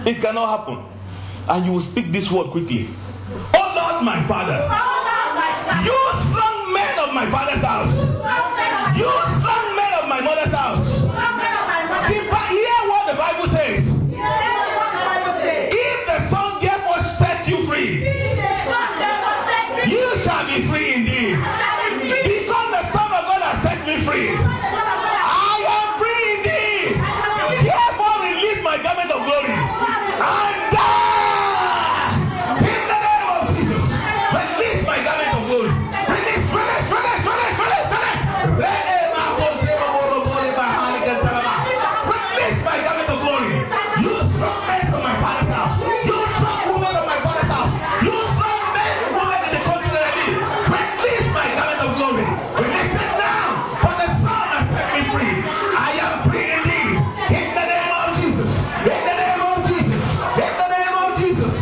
it cannot happen. And you will speak this word quickly. Oh Lord, my Father, you strong men of my father's house, you strong men of my mother's house, hear what the Bible says. If the Son therefore sets you free, you shall be free indeed. Because the Son of God has set me free, I am free indeed. Therefore release my garment of glory. And in the name of Jesus, release my garment of glory. Release. Release my garment of glory. You strong men from my father's house. You strong women of my father's house. You strong men and women in the country that I live. Release my garment of glory. Release it now. For the Son has set me free. I am free indeed. In the name of Jesus. In the name of Jesus. In the name of Jesus.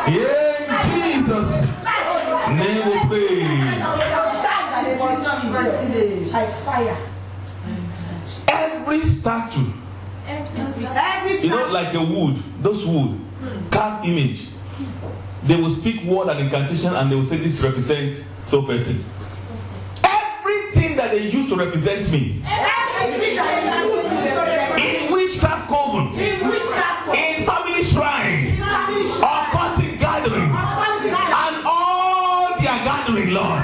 In Jesus' name we pray. I fire. Every statue, like a wood, those wood, carved image, they will speak word and incantation and they will say this represents so person. Everything that they use to represent me, in witchcraft coven, in family shrine, or occultic gathering, and all their gathering, Lord,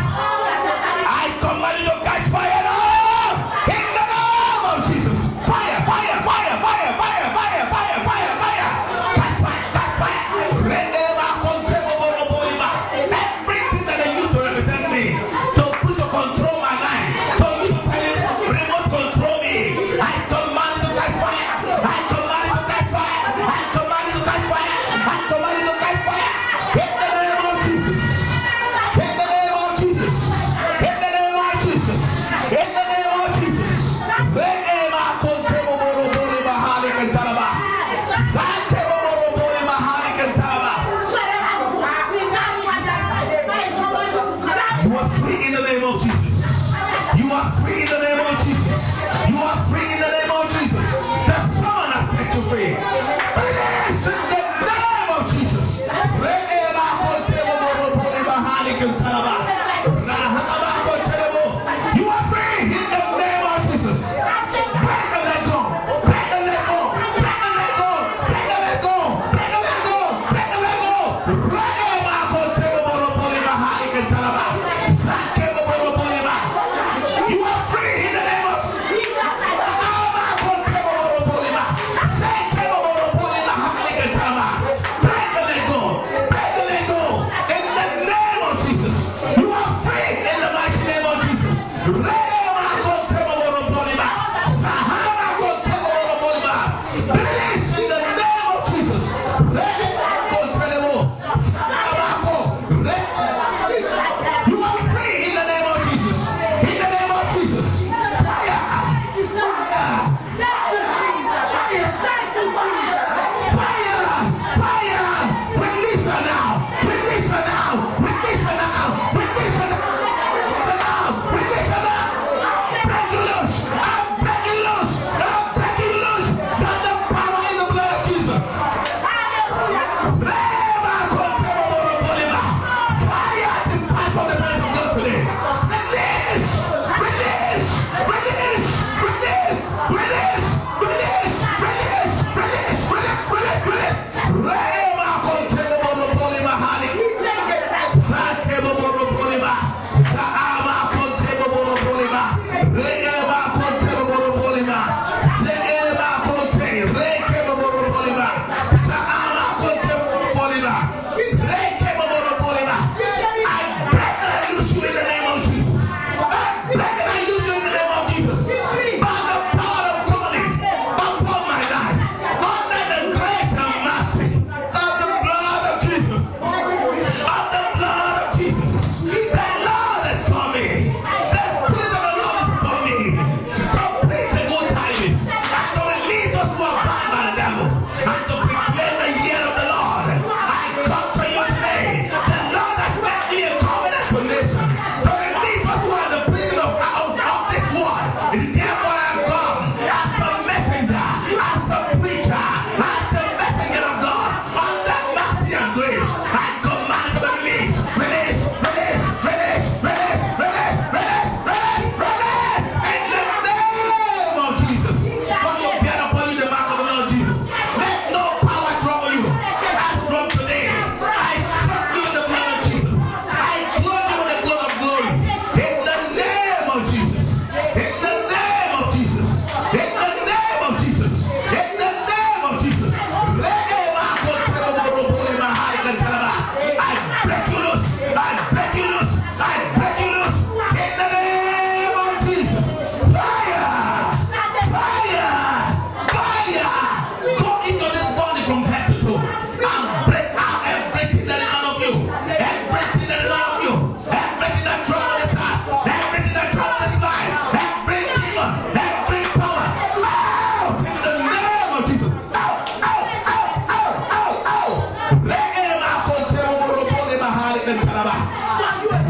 I command you to catch fire now. In the name of Jesus, fire, fire, fire, fire, fire, fire, fire, fire, fire, catch fire, catch fire. Everything that they use to represent me, to put to control my life, to use to remote control me, I command you to catch fire. I command you to catch fire. I command you to catch fire. I command you to catch fire. In the name of Jesus. In the name of Jesus. In the name of Jesus. In the name of Jesus. You are free in the name of Jesus. You are free in the name of Jesus. You are free in the name of Jesus. The Son has set you free. Release in the name of Jesus. You are free in the name of Jesus. Break the leg go. Break the leg go. Break the leg go. Break the leg go. Break the leg go. Break the leg go. You are free in the name of break the leg go. In the name of Jesus.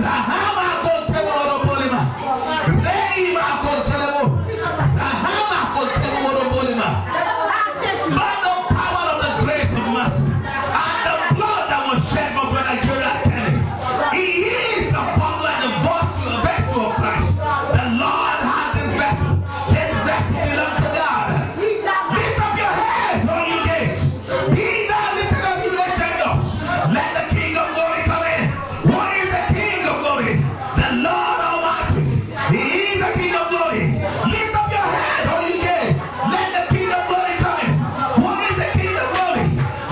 Sahama Kotelema. Reima Kotelemo. Sahama Kotelemo. By the power of the grace of mercy and the blood that was shed for Brother Gerald Kennedy, he is the butler and the vessel of Christ. The Lord has this vessel. This vessel belongs to God. Lift up your heads, all you gates. Be thou lifted up, you ancient doors. Let the King of glory come in. What is the King of glory? The Lord Almighty. He is the King of glory. Lift up your head, all you gates. Let the King of glory come in. What is the King of glory?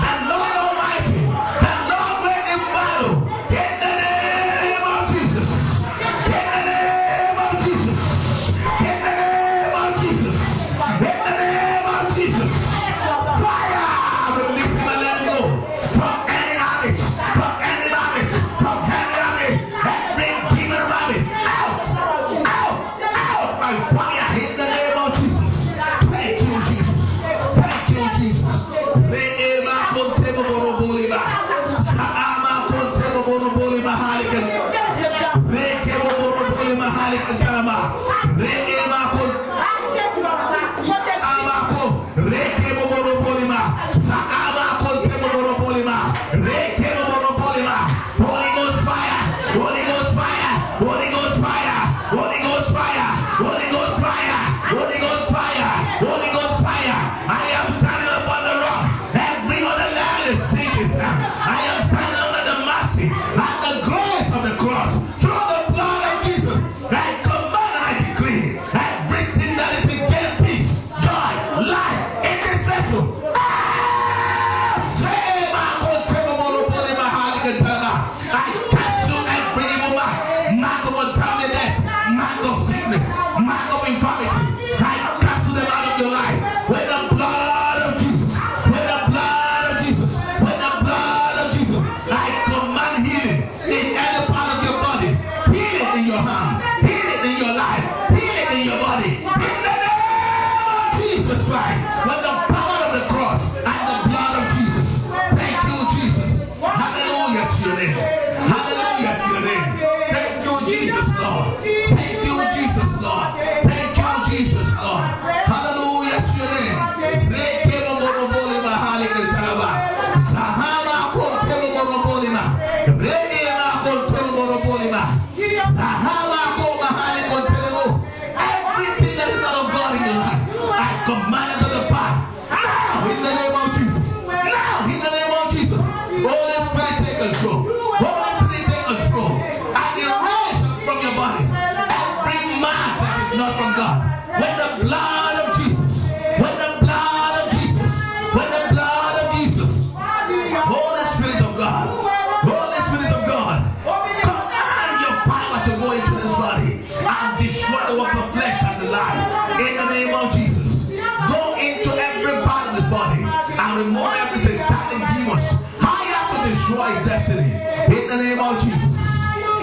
The Lord Almighty. The Lord reign in battle. In the name of Jesus. In the name of Jesus. In the name of Jesus. In the name of Jesus. Fire! Release him and let him go. From any habit. From any habit. From any habit. Every demon habit. Out! Out! Out! By fire in the name of Jesus. Thank you, Jesus. Thank you, Jesus. Reema kontebo borobolima. Saama kontebo borobolima halikan. Rekebo borobolima halikan sama. Reema kontebo Amako, Rekebo Boropolima, Saama Kontebo Boropolima, Rekebo Boropolima, Holy Ghost fire, Holy Ghost fire, Holy Ghost fire, Holy Ghost fire, Holy Ghost fire, Holy Ghost fire, Holy Ghost fire. I am standing upon the rock. Every other land is sinking. I am standing under the mercy and the grace of the cross. Through the blood of Jesus, I command and I decree everything that is against peace, joy, life in this vessel. I cancel every evil mark of untimely mark of sickness, mark of infirmity. I cancel them out of your life with the blood of Jesus. With the blood of Jesus. With the blood of Jesus. I command healing in any part of your body. Healing in your hand. Healing in your life. Healing in your body. In the name of Jesus Christ. With the power of the cross and the blood of Jesus. Thank you, Jesus. Hallelujah to your name. Hallelujah to your name. Thank you, Jesus, Lord. Thank you, Jesus, Lord. Thank you, Jesus, Lord. Hallelujah to your name. Rekebo borobolima halikantalaba. Sahama kontebo borobolima. Rekema kontebo borobolima. Sahama koma halikantalebo. Everything that is not of God in your life, I command it to depart. Now, in the name of Jesus. Now, in the name of Jesus. Holy Spirit, take control. Holy Spirit, take control. And erase from your body every mark that is not from God. With the blood of Jesus. With the blood of Jesus. With the blood of Jesus. Holy Spirit of God. Holy Spirit of God. Command your power to go into this body and destroy the works of flesh and the life. In the name of Jesus. Go into every part of this body and remove every satanic demon. I have to destroy his destiny. In the name of Jesus.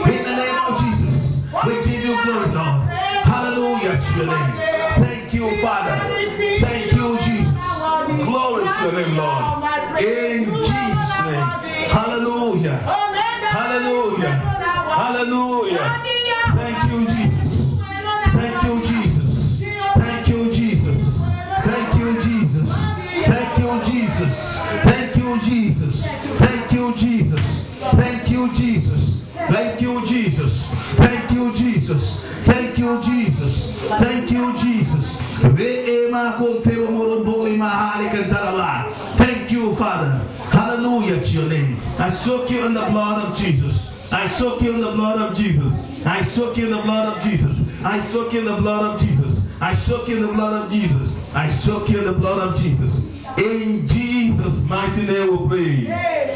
In the name of Jesus. We give you glory, Lord. Hallelujah to your name. Thank you, Father. Thank you, Jesus. Glory to your name, Lord. In Jesus' name. Hallelujah. Hallelujah. Hallelujah. Thank you, Jesus. Thank you, Jesus. Thank you, Jesus. Thank you, Jesus. Thank you, Jesus. Thank you, Jesus. Thank you, Jesus. Thank you, Jesus. Thank you, Jesus. Thank you, Jesus. Thank you, Jesus. Thank you, Jesus. Thank you, Father. Hallelujah to your name. I soak you in the blood of Jesus. I soak you in the blood of Jesus. I soak you in the blood of Jesus. I soak you in the blood of Jesus. I soak you in the blood of Jesus. I soak you in the blood of Jesus. In Jesus' mighty name we pray.